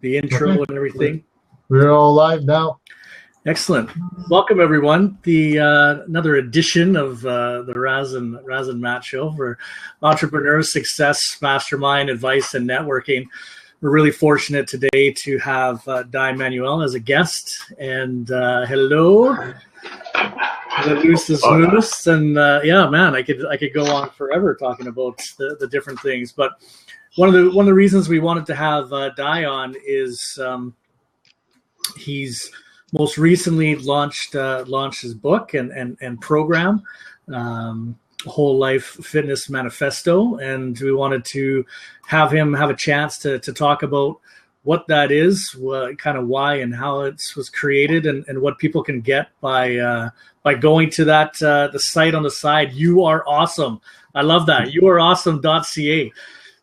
the intro and everything. We're all live now. Excellent. Welcome, everyone. The another edition of the Raz and Matt Show for Entrepreneur Success, Mastermind, Advice, and Networking. We're really fortunate today to have Manuel as a guest. And hello, the loose is loose. And yeah, man, I could go on forever talking about the different things. But one of the reasons we wanted to have Di on is he's most recently launched his book and program, Whole Life Fitness Manifesto, and we wanted to have him have a chance to talk about what that is, kind of why and how it was created, and what people can get by going to that the site on the side. You are awesome. I love that. youareawesome.ca.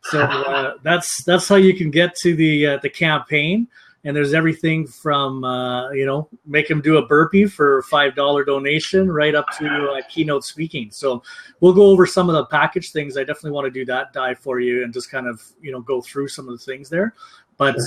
So that's how you can get to the campaign. And there's everything from, make him do a burpee for $5 donation right up to keynote speaking. So we'll go over some of the package things. I definitely want to do that dive for you and just kind of, go through some of the things there. But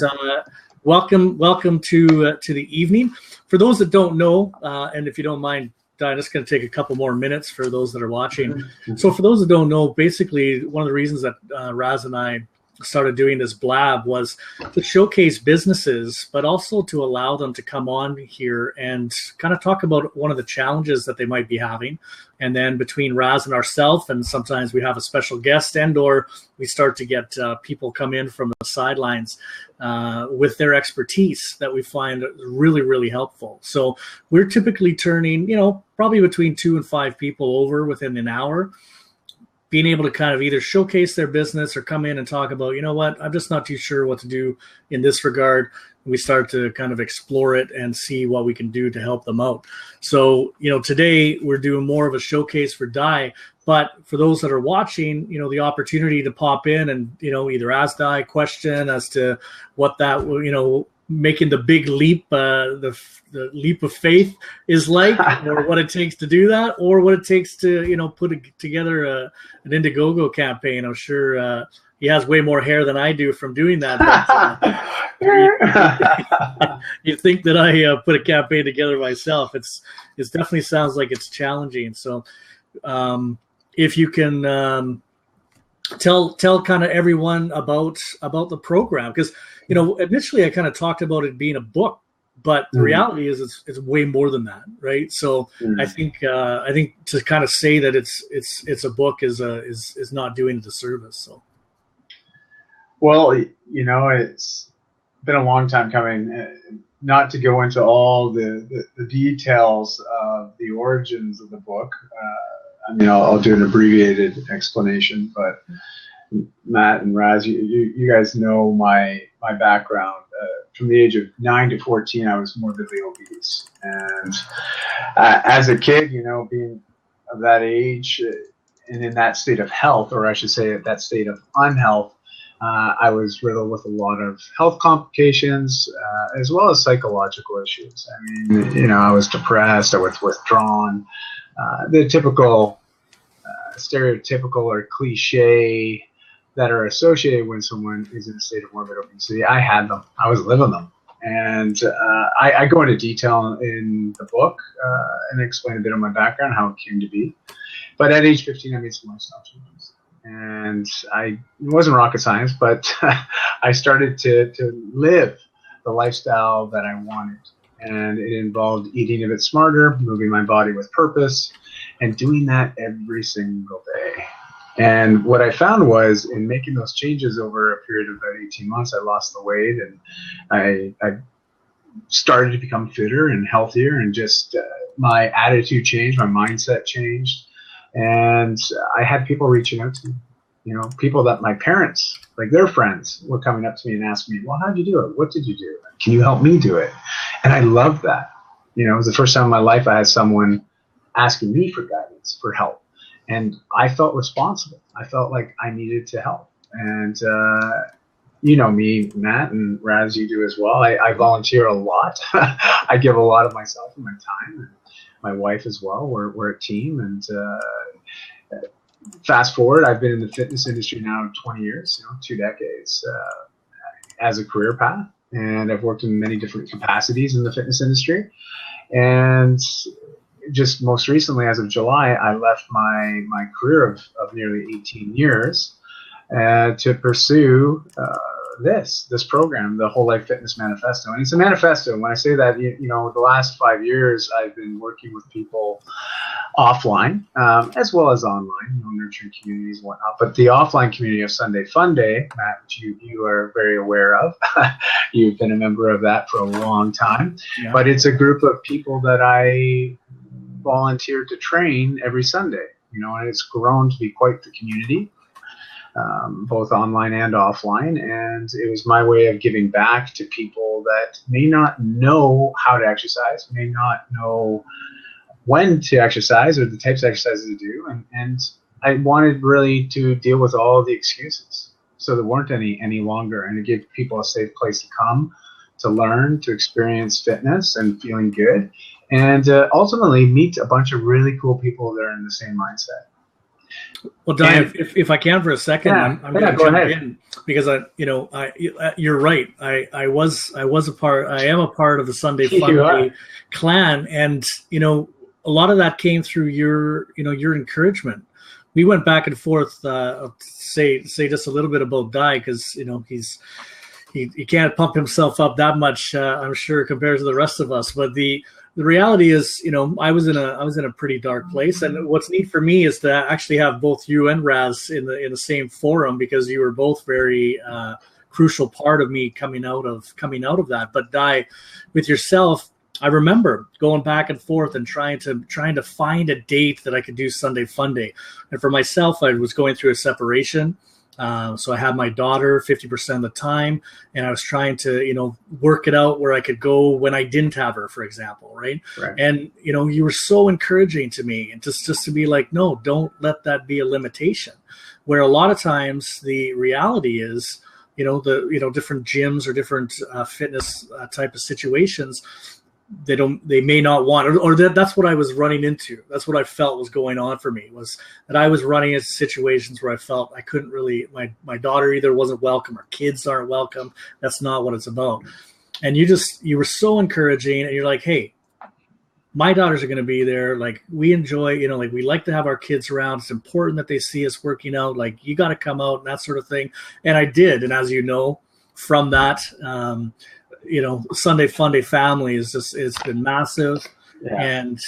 welcome to the evening. For those that don't know, and if you don't mind, I'm just going to take a couple more minutes for those that are watching. So for those that don't know, basically one of the reasons that Raz and I started doing this Blab was to showcase businesses, but also to allow them to come on here and kind of talk about one of the challenges that they might be having. And then between Raz and ourselves, and sometimes we have a special guest, or we start to get people come in from the sidelines with their expertise that we find really, really helpful. So we're typically turning, probably between 2 and 5 people over within an hour, being able to kind of either showcase their business or come in and talk about, I'm just not too sure what to do in this regard. We start to kind of explore it and see what we can do to help them out. So, today we're doing more of a showcase for Di, but for those that are watching, the opportunity to pop in and, either ask Di a question as to what that, making the big leap, the leap of faith is like, or what it takes to do that, or what it takes to, put together an Indiegogo campaign. I'm sure he has way more hair than I do from doing that. But, you think that I put a campaign together myself? It definitely sounds like it's challenging. So if you can tell kind of everyone about the program, because initially I kind of talked about it being a book, but the reality is it's way more than that, right? So I think to kind of say that it's a book is not doing the service. So well, it's been a long time coming. Not to go into all the details of the origins of the book. I'll do an abbreviated explanation, but Matt and Raz, you guys know my background. From the age of 9 to 14, I was morbidly obese. And as a kid, being of that age and in that state of health, or I should say that state of unhealth, I was riddled with a lot of health complications, as well as psychological issues. I was depressed, I was withdrawn. The typical, stereotypical or cliche that are associated when someone is in a state of morbid obesity. I had them. I was living them. And I go into detail in the book and explain a bit of my background, how it came to be. But at age 15, I made some lifestyle changes. And it wasn't rocket science, but I started to live the lifestyle that I wanted. And it involved eating a bit smarter, moving my body with purpose, and doing that every single day. And what I found was in making those changes over a period of about 18 months, I lost the weight and I started to become fitter and healthier, and just my attitude changed, my mindset changed. And I had people reaching out to me, people that my parents, like their friends, were coming up to me and asking me, well, how'd you do it? What did you do? Can you help me do it? And I loved that. It was the first time in my life I had someone asking me for guidance, for help. And I felt responsible. I felt like I needed to help. And, me, Matt, and Raz, you do as well. I volunteer a lot. I give a lot of myself and my time, and my wife as well. We're a team. And fast forward, I've been in the fitness industry now 20 years, 2 decades as a career path. and I've worked in many different capacities in the fitness industry. And just most recently, as of July, I left my career of nearly 18 years to pursue this program, the Whole Life Fitness Manifesto. And it's a manifesto. When I say that, the last 5 years, I've been working with people offline as well as online, nurturing communities and whatnot. But the offline community of Sunday Fun Day, Matt, which you are very aware of, you've been a member of that for a long time. Yeah. But it's a group of people that I volunteered to train every Sunday, and it's grown to be quite the community. Both online and offline, and it was my way of giving back to people that may not know how to exercise, may not know when to exercise or the types of exercises to do, and I wanted really to deal with all the excuses, so there weren't any longer, and to give people a safe place to come, to learn, to experience fitness and feeling good, and ultimately meet a bunch of really cool people that are in the same mindset. Well, Diane, if I can for a second, I'm going to jump in because you're right. I am a part of the Sunday Fun Day clan, and a lot of that came through your encouragement. We went back and forth. Say just a little bit about Di, because he can't pump himself up that much, I'm sure, compared to the rest of us. But the reality is, I was in a pretty dark place, and what's neat for me is to actually have both you and Raz in the same forum, because you were both very crucial part of me coming out of that. But Di, with yourself, I remember going back and forth and trying to find a date that I could do Sunday Fun Day. And for myself, I was going through a separation. So I had my daughter 50% of the time, and I was trying to, work it out where I could go when I didn't have her, for example. Right. And, you were so encouraging to me, and just to be like, no, don't let that be a limitation, where a lot of times the reality is, different gyms or different fitness type of situations, they may not want, or that's what I was running into. That's what I felt was going on for me, was that I was running into situations where I felt I couldn't really, my daughter either wasn't welcome or kids aren't welcome. That's not what it's about. And you were so encouraging, and you're like, hey, my daughters are going to be there. Like, we enjoy, we like to have our kids around. It's important that they see us working out. Like, you got to come out and that sort of thing. And I did. And as you know, from that, Sunday Fun Day family it's been massive. Yeah. And,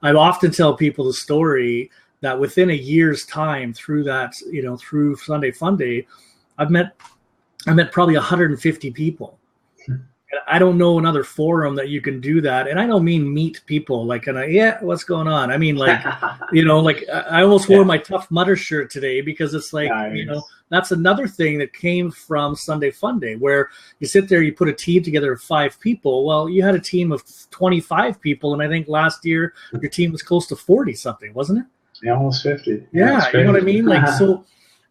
I often tell people the story that within a year's time through that, through Sunday Fun Day, I met probably 150 people. And I don't know another forum that you can do that. And I don't mean meet people what's going on? I mean, I almost wore my Tough Mudder shirt today, because it's like, nice. That's another thing that came from Sunday Fun Day, where you sit there, you put a team together of 5 people. Well, you had a team of 25 people. And I think last year your team was close to 40 something, wasn't it? Yeah, almost 50. Yeah. You know what I mean? So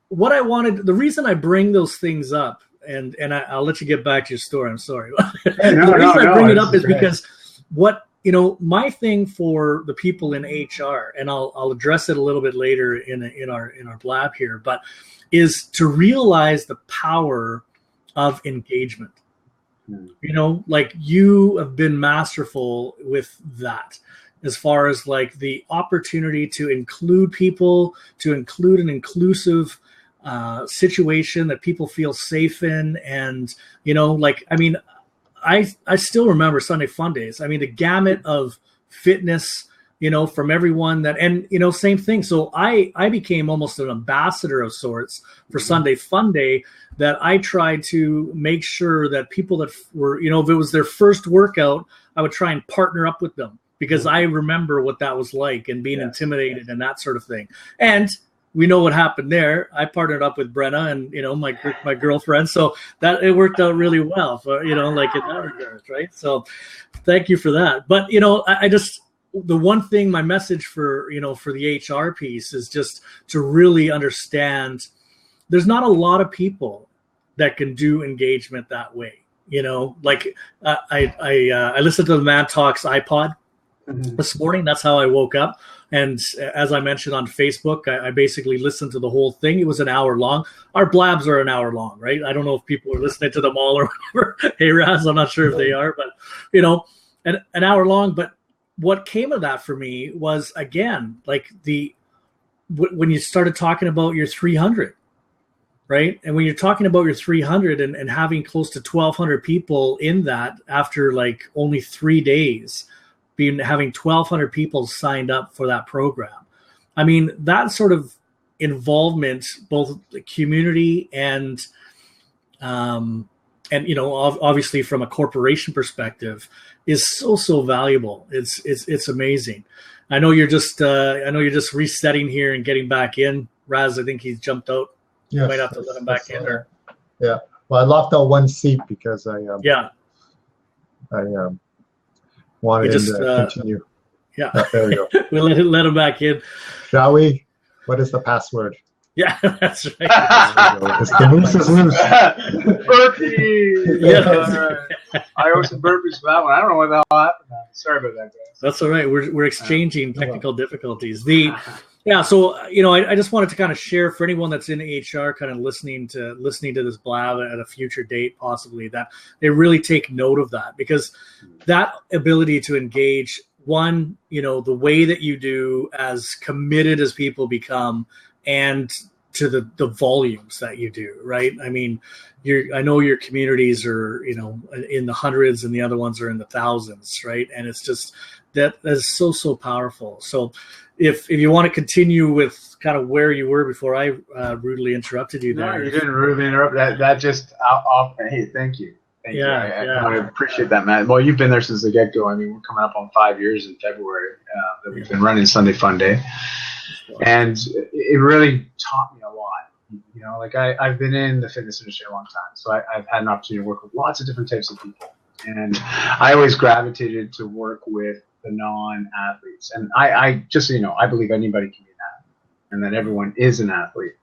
what I wanted, the reason I bring those things up, and I'll let you get back to your story. I'm sorry. The reason I bring it up is because my thing for the people in HR, and I'll address it a little bit later in our Blab here, but is to realize the power of engagement. You have been masterful with that, as far as the opportunity to include people, to include an inclusive situation that people feel safe in. And, I still remember Sunday Fun Days. I mean, the gamut of fitness, from everyone that, and, same thing. So I became almost an ambassador of sorts for Sunday Fun Day, that I tried to make sure that people that were, if it was their first workout, I would try and partner up with them, because I remember what that was like, and being intimidated and that sort of thing. And we know what happened there. I partnered up with Brenna and, my girlfriend. So that it worked out really well for, in that regard, right? So thank you for that. But, I just, the one thing, my message for, for the HR piece is just to really understand there's not a lot of people that can do engagement that way. I listened to the Man Talks iPod. this morning. That's how I woke up. And as I mentioned on Facebook, I basically listened to the whole thing. It was an hour long. Our blabs are an hour long, right? I don't know if people are listening to them all or whatever. Hey, Raz, I'm not sure if they are, but, you know, an hour long. But what came of that for me was, again, like when you started talking about your 300, right? And when you're talking about your 300 and having close to 1,200 people in that after like only 3 days, having 1,200 people signed up for that program. I mean, that sort of involvement, both the community and you know, obviously from a corporation perspective, is so valuable. It's amazing. I know you're just resetting here and getting back in. Raz, I think he's jumped out. Yes, you might have to let him back in. Or yeah. Well, I locked out one seat because I wanted him to continue. Yeah. There we go. We'll let him back in. Shall we? What is the password? Yeah, that's right. It's the moose is loose. Burpee! Yeah. I owe some burpees for that one. I don't know what the hell happened. Sorry about that, guys. That's all right. We're exchanging technical difficulties. So you know, I just wanted to kind of share for anyone that's in HR, kind of listening to this blab at a future date, possibly, that they really take note of that, because that ability to engage, one, you know, the way that you do, as committed as people become, and to the volumes that you do, right? I mean, I know your communities are, you know, in the hundreds and the other ones are in the thousands, right? And it's just that is so powerful. So if you want to continue with kind of where you were before I rudely interrupted you there. No, you didn't rudely interrupt. That just hey, thank you. Thank you. I appreciate that, Matt. Well, you've been there since the get-go. I mean, we're coming up on 5 years in February that we've been running Sunday Fun Day. And it really taught me a lot. You know, like I've been in the fitness industry a long time, so I've had an opportunity to work with lots of different types of people. And I always gravitated to work with the non-athletes. And I just so you know, I believe anybody can be an athlete and that everyone is an athlete.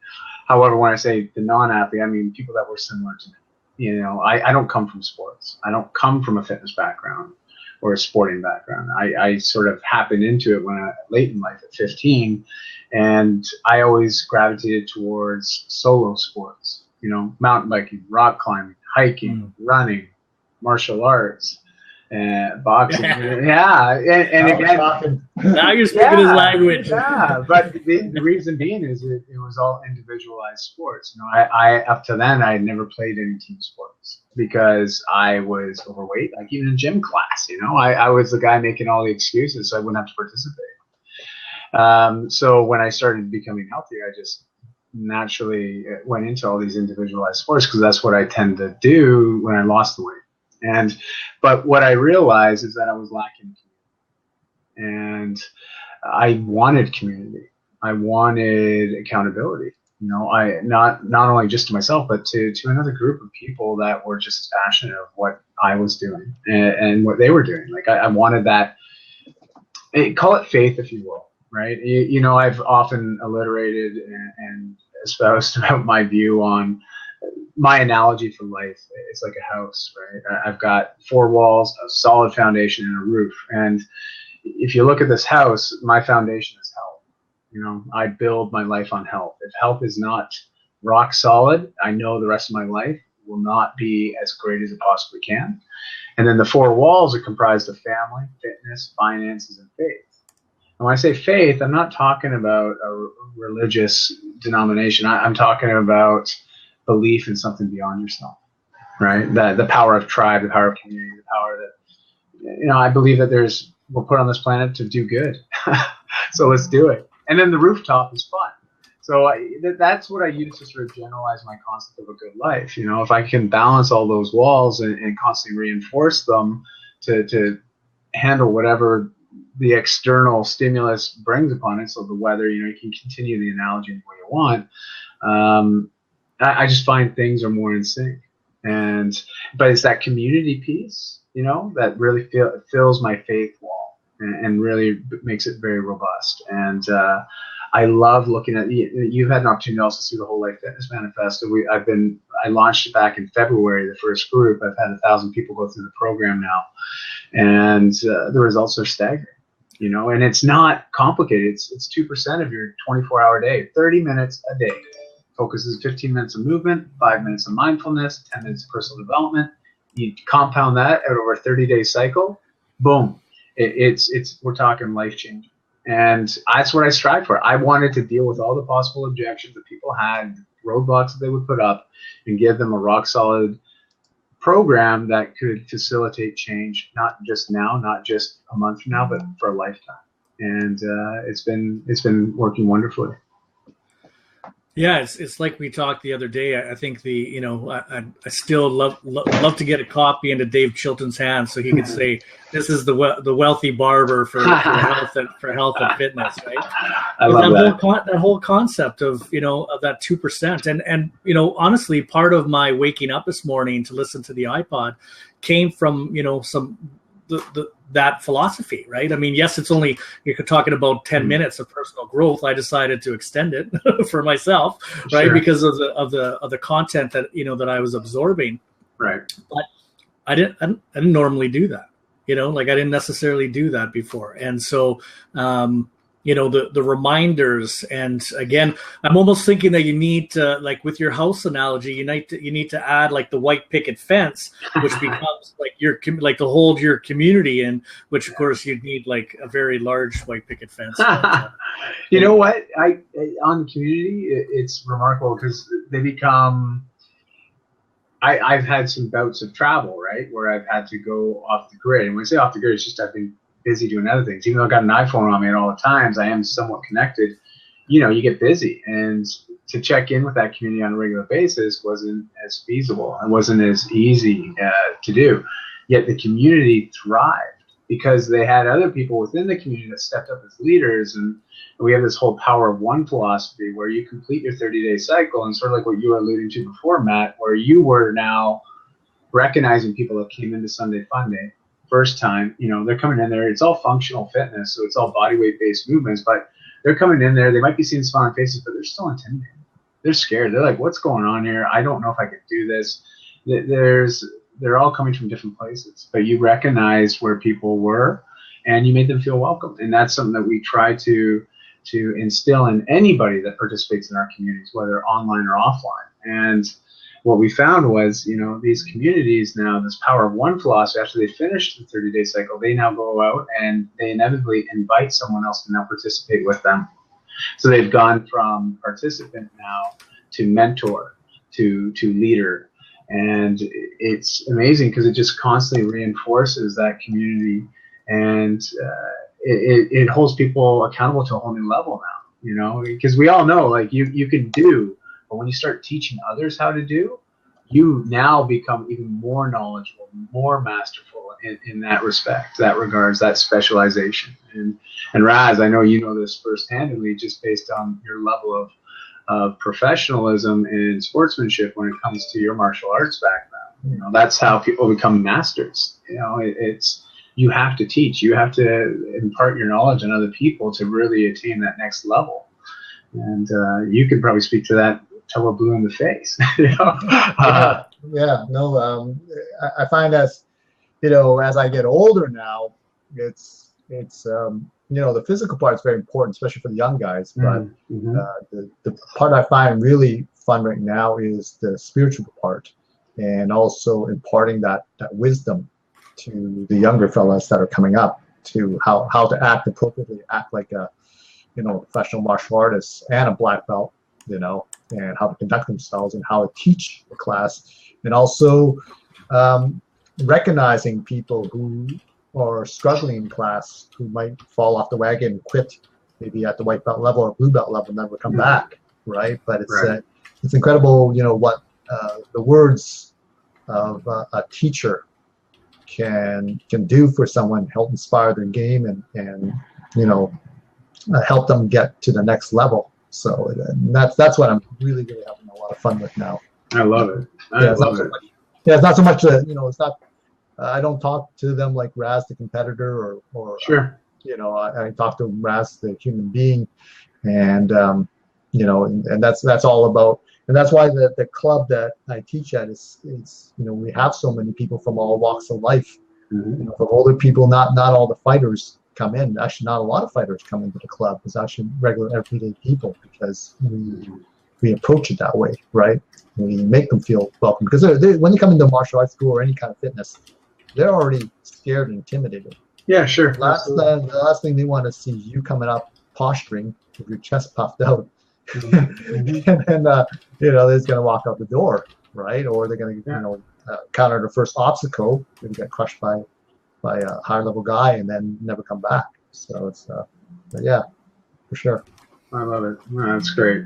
However, when I say the non-athlete, I mean people that were similar to me. You know, I don't come from sports. I don't come from a fitness background or a sporting background. I sort of happened into it late in life at 15, and I always gravitated towards solo sports. You know, mountain biking, rock climbing, hiking, running, martial arts, boxing. And again, now you're speaking his language. Yeah, but the reason being is it was all individualized sports. You know, I up to then I had never played any team sports because I was overweight. Like even in gym class, you know, I was the guy making all the excuses so I wouldn't have to participate. So when I started becoming healthier, I just naturally went into all these individualized sports because that's what I tend to do when I lost the weight. But what I realized is that I was lacking community, and I wanted community. I wanted accountability. You know, I not only just to myself, but to another group of people that were just as passionate of what I was doing and what they were doing. Like I wanted that. Call it faith, if you will, right? You know, I've often alliterated and espoused about my view on. My analogy for life is like a house, right? I've got 4 walls, a solid foundation, and a roof. And if you look at this house, my foundation is health. You know, I build my life on health. If health is not rock solid, I know the rest of my life will not be as great as it possibly can. And then the 4 walls are comprised of family, fitness, finances, and faith. And when I say faith, I'm not talking about a religious denomination. I'm talking about belief in something beyond yourself, right? The power of tribe, the power of community, the power that, you know, I believe that we're put on this planet to do good. So let's do it. And then the rooftop is fun. So that's what I use to sort of generalize my concept of a good life. You know, if I can balance all those walls and constantly reinforce them to handle whatever the external stimulus brings upon it. So the weather, you know, you can continue the analogy the way you want. I just find things are more in sync, but it's that community piece, you know, that really fills my faith wall and really makes it very robust. And I love looking at. You've had an opportunity to also see the Whole Life Fitness Manifesto. I launched it back in February, the first group. I've had 1,000 people go through the program now, and the results are staggering. And it's not complicated. It's 2% of your 24-hour day, 30 minutes a day. Focuses 15 minutes of movement, 5 minutes of mindfulness, 10 minutes of personal development. You compound that out over a 30-day cycle, boom. We're talking life-changing. And that's what I strive for. I wanted to deal with all the possible objections that people had, roadblocks that they would put up, and give them a rock-solid program that could facilitate change, not just now, not just a month from now, but for a lifetime. And it's been working wonderfully. Yeah, it's like we talked the other day. I think I still love to get a copy into Dave Chilton's hands so he could say, "This is the wealthy barber for health and fitness." Right? I love that. That whole concept of of that 2%, and honestly, part of my waking up this morning to listen to the iPod came from that philosophy, right? I mean, yes, it's only, you're talking about 10 minutes of personal growth. I decided to extend it for myself, right? Sure. Because of the content that, that I was absorbing. Right. But I didn't normally do that, I didn't necessarily do that before. And so, the reminders, and again, I'm almost thinking that you need to, like with your house analogy, you need to add like the white picket fence, which becomes like to hold your community in, which of course you'd need like a very large white picket fence. You know what? On the community, it's remarkable because they become. I've had some bouts of travel, right, where I've had to go off the grid, and when I say off the grid, it's just I've been busy doing other things. Even though I've got an iPhone on me at all the times, I am somewhat connected. You get busy, and to check in with that community on a regular basis wasn't as feasible. It wasn't as easy to do. Yet the community thrived because they had other people within the community that stepped up as leaders. And we have this whole power of one philosophy where you complete your 30-day cycle, and sort of like what you were alluding to before, Matt, where you were now recognizing people that came into Sunday Fun Day. First time, they're coming in there. It's all functional fitness, so it's all body weight based movements. But they're coming in there. They might be seeing smiling faces, but they're still intimidated. They're scared. They're like, "What's going on here? I don't know if I could do this." They're all coming from different places, but you recognized where people were, and you made them feel welcome. And that's something that we try to instill in anybody that participates in our communities, whether online or offline. And what we found was, these communities now, this power of one philosophy, after they finish the 30-day cycle, they now go out and they inevitably invite someone else to now participate with them. So they've gone from participant now to mentor, to leader. And it's amazing because it just constantly reinforces that community, and it holds people accountable to a whole new level now, because we all know, like, you can do. But when you start teaching others how to do, you now become even more knowledgeable, more masterful in that respect, that regards, that specialization. And Raz, I know you know this first-handedly, just based on your level of professionalism and sportsmanship when it comes to your martial arts background. That's how people become masters. It's you have to teach, you have to impart your knowledge on other people to really attain that next level. And you could probably speak to that till we're blue in the face. I find as I get older now, it's the physical part is very important, especially for the young guys. But the part I find really fun right now is the spiritual part, and also imparting that wisdom to the younger fellas that are coming up, to how to act appropriately, act like a professional martial artist and a black belt, and how to conduct themselves and how to teach the class, and also recognizing people who are struggling in class, who might fall off the wagon and quit maybe at the white belt level or blue belt level and never come back, right? But it's incredible, what the words of a teacher can do for someone, help inspire their game and help them get to the next level. So that's what I'm really having a lot of fun with now. I love it. I love it. It's not so much it's not. I don't talk to them like Raz the competitor or sure. I talk to Raz the human being, and and that's all about. And that's why the club that I teach at is we have so many people from all walks of life, from older people, not all the fighters, come in. Actually, not a lot of fighters come into the club. It's actually regular everyday people, because we approach it that way, right? We make them feel welcome, because when they come into martial arts school or any kind of fitness, they're already scared and intimidated. Yeah, sure. The last thing they want to see is you coming up posturing with your chest puffed out, and then they're just gonna walk out the door, right? Or they're gonna counter the first obstacle, and get crushed by a higher level guy, and then never come back. So it's yeah, for sure. I love it. That's great.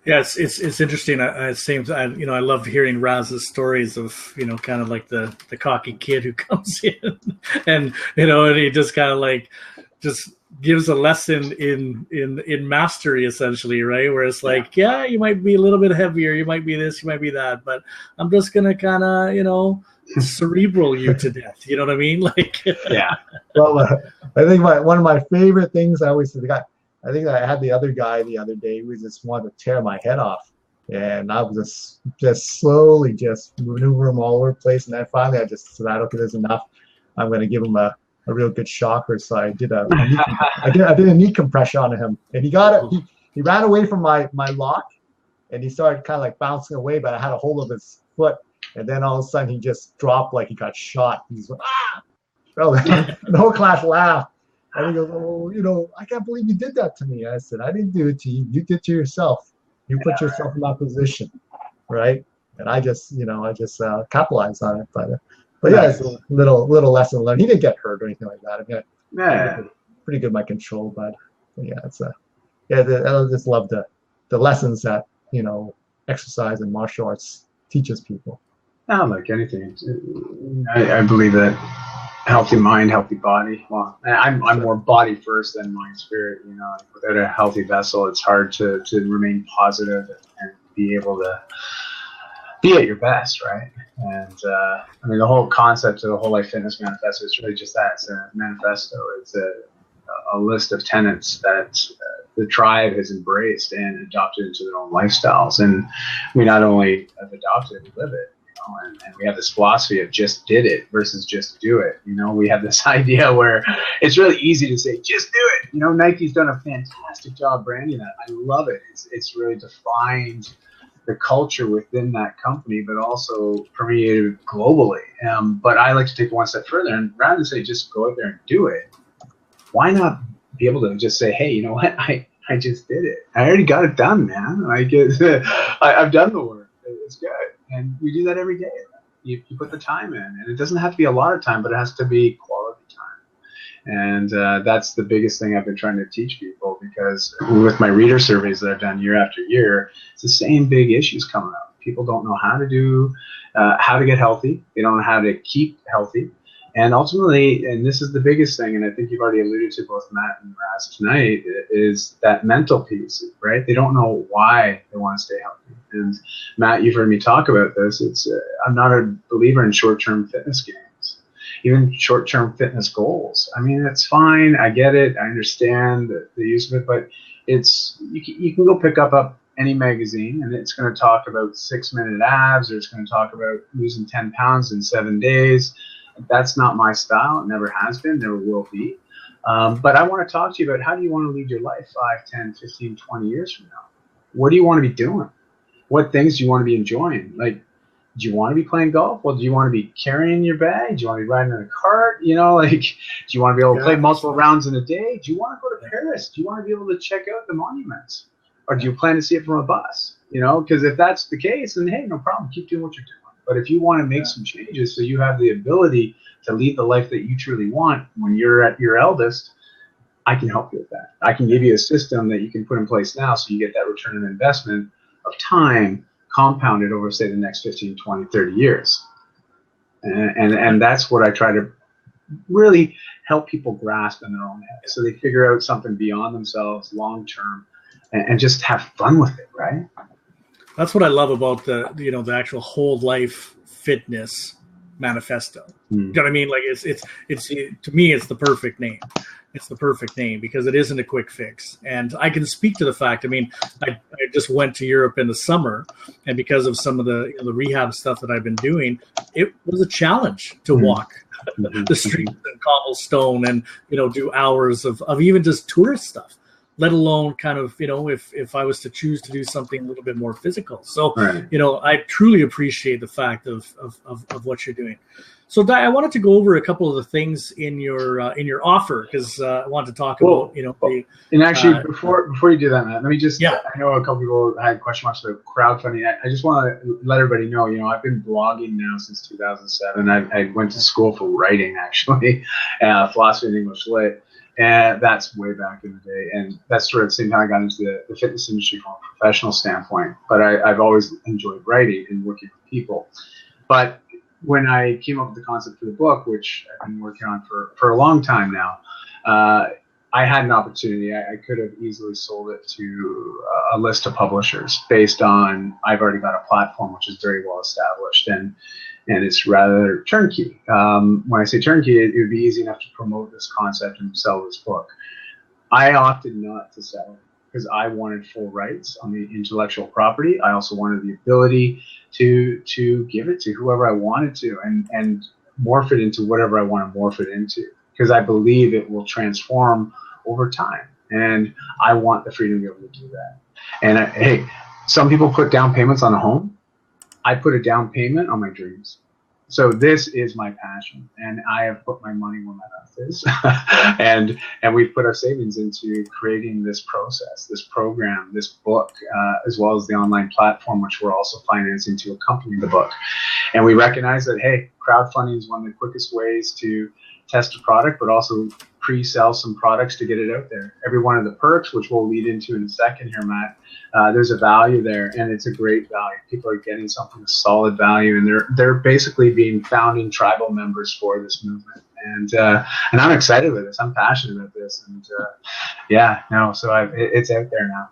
Yeah, it's interesting. I love hearing Raz's stories of, kind of like the cocky kid who comes in and he just kind of like just gives a lesson in mastery, essentially, right? Where it's like, yeah, you might be a little bit heavier, you might be this, you might be that, but I'm just gonna kind of cerebral you to death. You know what I mean? Like, yeah. Well, I think one of my favorite things I always say, I think I had the other guy the other day who just wanted to tear my head off, and I was just slowly just maneuver him all over the place, and then finally I just said, okay, there's enough. I'm going to give him a real good shocker. So I did I did a knee compression on him, and he got it. He ran away from my lock, and he started kind of like bouncing away, but I had a hold of his foot, and then all of a sudden he just dropped like he got shot. He's like, ah! Well, the whole class laughed. And he goes, oh, I can't believe you did that to me. I said, I didn't do it to you. You did it to yourself. You put yourself in that position, right? And I just capitalized on it. But yeah, it's a little lesson learned. He didn't get hurt or anything like that. I mean, pretty good my control, but yeah, I just love the lessons that exercise and martial arts teaches people. Like anything, I believe that. Healthy mind, healthy body. Well, I'm more body first than mind spirit. Without a healthy vessel, it's hard to remain positive and be able to be at your best, right? And the whole concept of the Whole Life Fitness Manifesto is really just that. It's a manifesto. It's a list of tenets that the tribe has embraced and adopted into their own lifestyles. And we not only have adopted it, we live it. And we have this philosophy of just did it versus just do it. We have this idea where it's really easy to say, just do it. Nike's done a fantastic job branding that. I love it. It's really defined the culture within that company, but also permeated globally. But I like to take it one step further, and rather than say, just go out there and do it, why not be able to just say, hey, you know what? I just did it. I already got it done, man. I've done the work. It's good. And we do that every day. You put the time in, and it doesn't have to be a lot of time, but it has to be quality time. And that's the biggest thing I've been trying to teach people, because with my reader surveys that I've done year after year, it's the same big issues coming up. People don't know how to get healthy. They don't know how to keep healthy. And ultimately, and this is the biggest thing, and I think you've already alluded to both Matt and Raz tonight, is that mental piece, right? They don't know why they want to stay healthy. And Matt, you've heard me talk about this. I'm not a believer in short-term fitness gains, even short-term fitness goals. I mean, it's fine. I get it. I understand the use of it, but you can go pick up any magazine, and it's going to talk about 6-minute abs, or it's going to talk about losing 10 pounds in 7 days. That's not my style. It never has been, never will be. But I want to talk to you about, how do you want to lead your life 5, 10, 15, 20 years from now? What do you want to be doing? What things do you want to be enjoying? Like, do you want to be playing golf? Well, do you want to be carrying your bag? Do you want to be riding in a cart? Do you want to be able to play multiple rounds in a day? Do you want to go to Paris? Do you want to be able to check out the monuments? Or do you plan to see it from a bus? Because if that's the case, then hey, no problem. Keep doing what you're doing. But if you want to make some changes so you have the ability to lead the life that you truly want when you're at your eldest, I can help you with that. I can give you a system that you can put in place now so you get that return on investment of time compounded over, say, the next 15, 20, 30 years. And that's what I try to really help people grasp in their own head, so they figure out something beyond themselves long term and just have fun with it, right? That's what I love about the actual Whole Life Fitness Manifesto. You know what I mean? Like it's to me, it's the perfect name. It's the perfect name because it isn't a quick fix. And I can speak to the fact, I just went to Europe in the summer, and because of some of the rehab stuff that I've been doing, it was a challenge to walk the streets and cobblestone and, do hours of even just tourist stuff, let alone kind of, if I was to choose to do something a little bit more physical. So, Right. I truly appreciate the fact of what you're doing. So I wanted to go over a couple of the things in your offer, because I wanted to talk about, and actually, before you do that, Matt, let me just, Yeah. I know a couple people had question marks about crowdfunding. I just want to let everybody know, I've been blogging now since 2007. I went to school for writing, actually, philosophy and English lit. And that's way back in the day. And that's sort of the same time I got into the fitness industry from a professional standpoint. But I've always enjoyed writing and working with people. But when I came up with the concept for the book, which I've been working on for a long time now, I had an opportunity. I could have easily sold it to a list of publishers based on I've already got a platform which is very well established and it's rather turnkey. When I say turnkey, it would be easy enough to promote this concept and sell this book. I opted not to sell it because I wanted full rights on the intellectual property. I also wanted the ability to give it to whoever I wanted to and morph it into whatever I want to morph it into, because I believe it will transform over time. And I want the freedom to be able to do that. And hey, some people put down payments on a home. I put a down payment on my dreams. So this is my passion, and I have put my money where my mouth is. and we've put our savings into creating this process, this program, this book, as well as the online platform, which we're also financing to accompany the book. And we recognize that, hey, crowdfunding is one of the quickest ways to test a product, but also pre-sell some products to get it out there. Every one of the perks, which we'll lead into in a second here, Matt, there's a value there, and it's a great value. People are getting something of solid value, and they're basically being founding tribal members for this movement. And I'm excited with this. I'm passionate about this, and it's out there now.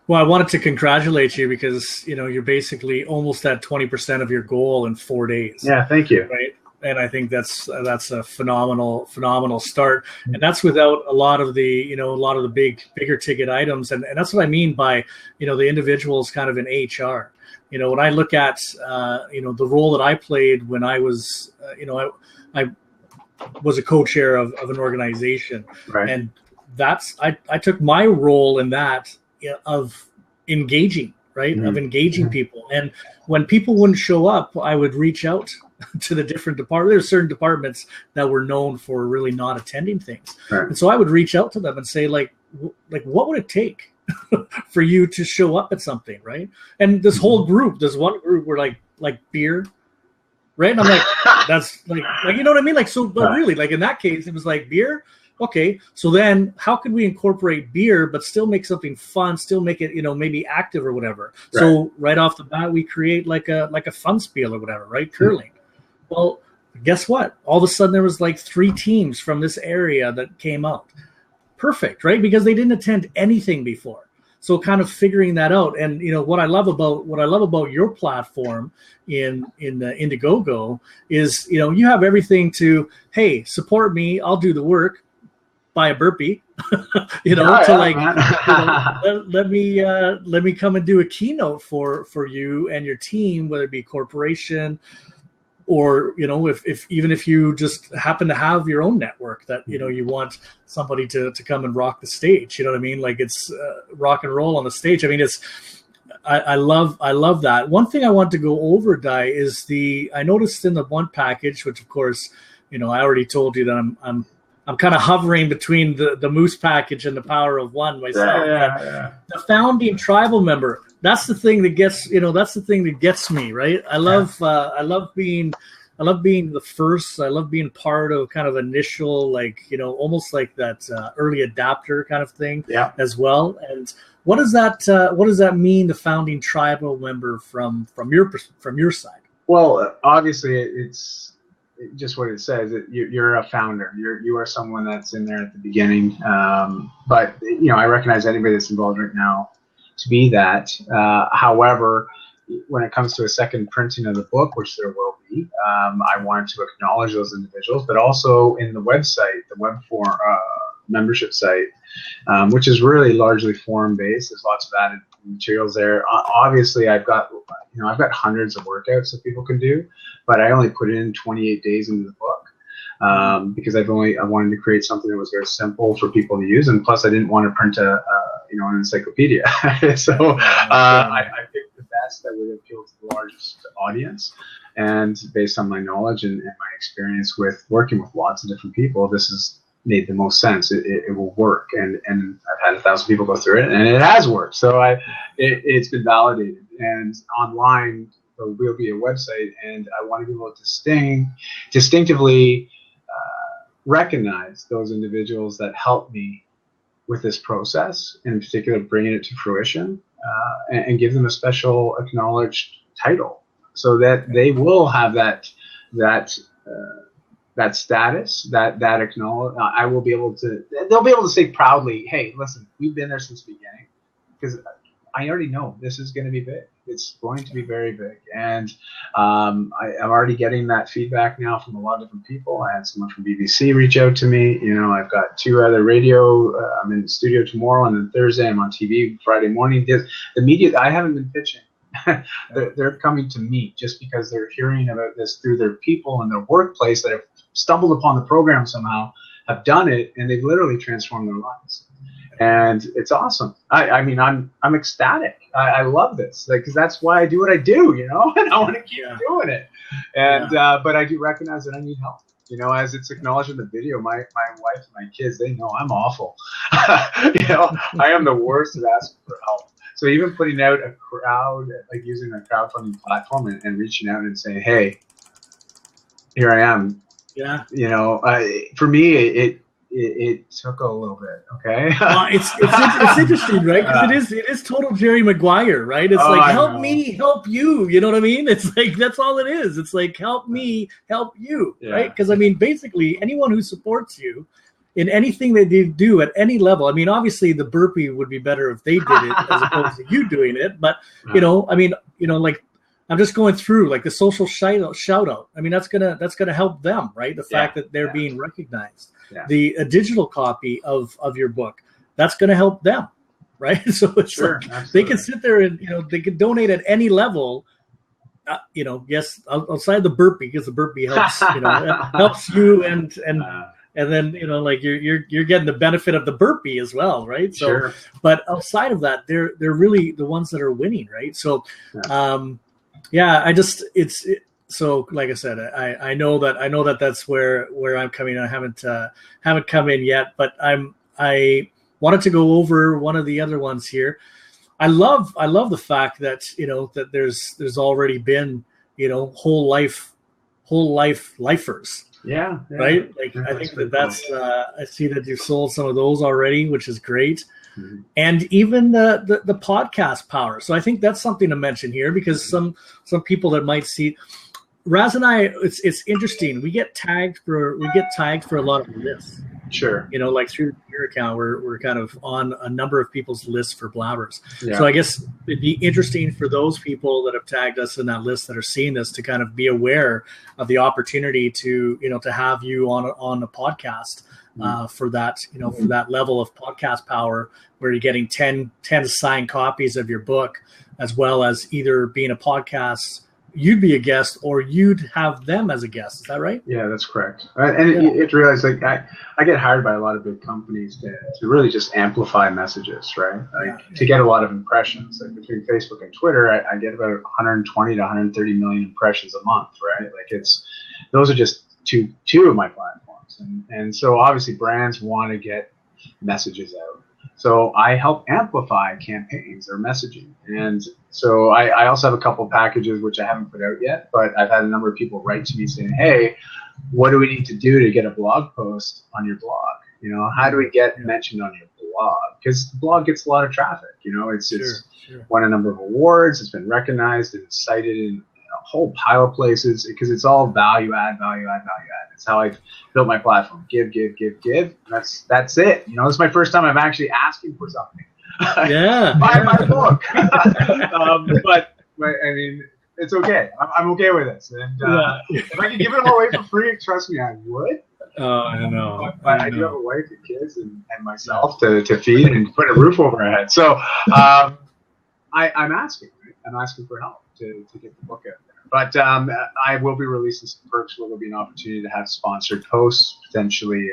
Well, I wanted to congratulate you because you're basically almost at 20% of your goal in 4 days. Yeah, thank you. Right. And I think that's a phenomenal start, and that's without a lot of the bigger ticket items, and that's what I mean by the individuals kind of in HR. When I look at the role that I played when I was I was a co-chair of an organization, right. And I took my role in that of engaging, right, of engaging people, and when people wouldn't show up, I would reach out to the different departments. There's certain departments that were known for really not attending things. Right. And so I would reach out to them and say, like, what would it take for you to show up at something, right? And this whole group, this one group were like beer, right? And I'm like, that's like you know what I mean? Like, so, but really, like in that case, it was like beer. Okay, so then how could we incorporate beer but still make something fun, still make it, maybe active or whatever? Right. So right off the bat, we create like a fun spiel or whatever, right? Curling. Well, guess what? All of a sudden there was like 3 teams from this area that came out. Perfect, right? Because they didn't attend anything before. So kind of figuring that out. And what I love about your platform in the Indiegogo is, you have everything to, hey, support me, I'll do the work, buy a burpee, let me come and do a keynote for you and your team, whether it be corporation, or if you just happen to have your own network that you want somebody to come and rock the stage, what I mean? Like it's rock and roll on the stage. I mean, I love that. One thing I want to go over, Dai, is I noticed in the one package, which of course, I already told you that I'm kind of hovering between the Moose package and the Power of One myself. Yeah. The founding tribal member. That's the thing that gets me, right? I love being the first. I love being part of kind of initial, almost like that early adapter kind of thing, as well. And what does that mean? The founding tribal member from your side? Well, obviously it's just what it says. You're a founder. You are someone that's in there at the beginning. But I recognize anybody that's involved right now to be that. However, when it comes to a second printing of the book, which there will be, I wanted to acknowledge those individuals, but also in the website, the web form membership site, which is really largely forum-based. There's lots of added materials there. Obviously, I've got hundreds of workouts that people can do, but I only put in 28 days into the book. because I wanted to create something that was very simple for people to use, and plus I didn't want to print an encyclopedia. So I picked the best that would appeal to the largest audience, and based on my knowledge and my experience with working with lots of different people, this has made the most sense. It will work, and I've had 1,000 people go through it, and it has worked. So it's been validated, and online there will be a website, and I want to be able to distinctively recognize those individuals that help me with this process, and in particular bringing it to fruition, and give them a special acknowledged title, so that they will have that status, that acknowledge. I will be able to. They'll be able to say proudly, "Hey, listen, we've been there since the beginning," because I already know this is going to be big. It's going to be very big, and I'm already getting that feedback now from a lot of different people. I had someone from BBC reach out to me. I've got 2 other radio. I'm in the studio tomorrow, and then Thursday I'm on TV. Friday morning, the media. I haven't been pitching. They're coming to me just because they're hearing about this through their people in their workplace that have stumbled upon the program somehow, have done it, and they've literally transformed their lives. And it's awesome. I mean, I'm ecstatic. I love this, because that's why I do what I do, and I want to keep doing it. And but I do recognize that I need help. As it's acknowledged in the video, my wife and my kids, they know I'm awful. I am the worst at asking for help. So even putting out a crowd, like using a crowdfunding platform and reaching out and saying, "Hey, here I am." Yeah. For me, it took a little bit. Okay. It's interesting, right? Because it is total Jerry Maguire, right? It's like, help me, help you. You know what I mean? It's like, that's all it is. It's like, help me, help you, right? Because I mean, basically, anyone who supports you in anything that they do at any level. I mean, obviously the burpee would be better if they did it as opposed to you doing it. But, like, I'm just going through like the social shout out. I mean, that's gonna help them, right? The fact that they're being recognized. Yeah. A digital copy of your book, that's gonna help them, right? So it's like, they can sit there and they can donate at any level. Yes, outside the burpee, because the burpee helps. Helps you and then like you're getting the benefit of the burpee as well, right? So, but outside of that, they're really the ones that are winning, right? So, so like I said, I know that that's where I'm coming. I haven't come in yet, but I wanted to go over one of the other ones here. I love the fact that that there's already been whole life lifers. Yeah. Right. Like I think that's cool. I see that you've sold some of those already, which is great. Mm-hmm. And even the podcast power. So I think that's something to mention here, because some people that might see Raz and I, it's interesting. We get tagged for a lot of lists. Sure. Like through your account, we're kind of on a number of people's lists for blabbers. Yeah. So I guess it'd be interesting for those people that have tagged us in that list that are seeing this to kind of be aware of the opportunity to to have you on a podcast for that for that level of podcast power, where you're getting 10 signed copies of your book, as well as either being a podcast. You'd be a guest, or you'd have them as a guest. Is that right? Yeah, that's correct. And you have to realize, like, I get hired by a lot of big companies to really just amplify messages, right? Like to get a lot of impressions. Like between Facebook and Twitter, I get about 120 to 130 million impressions a month, right? Like those are just two of my platforms, and so obviously brands want to get messages out. So I help amplify campaigns or messaging. And so I also have a couple of packages which I haven't put out yet, but I've had a number of people write to me saying, "Hey, what do we need to do to get a blog post on your blog? How do we get mentioned on your blog?" Because the blog gets a lot of traffic. It's won a number of awards. It's been recognized and cited in a whole pile of places, because it's all value add. It's how I've built my platform. Give. That's it. This is my first time I'm actually asking for something. Buy my book. But I mean, it's okay. I'm okay with this. And if I could give it all away for free, trust me, I would. Oh, I know. But I do have a wife and kids and myself to feed and put a roof over our head. So I'm asking. Right? I'm asking for help to get the book out there. But I will be releasing some perks where there'll be an opportunity to have sponsored posts, potentially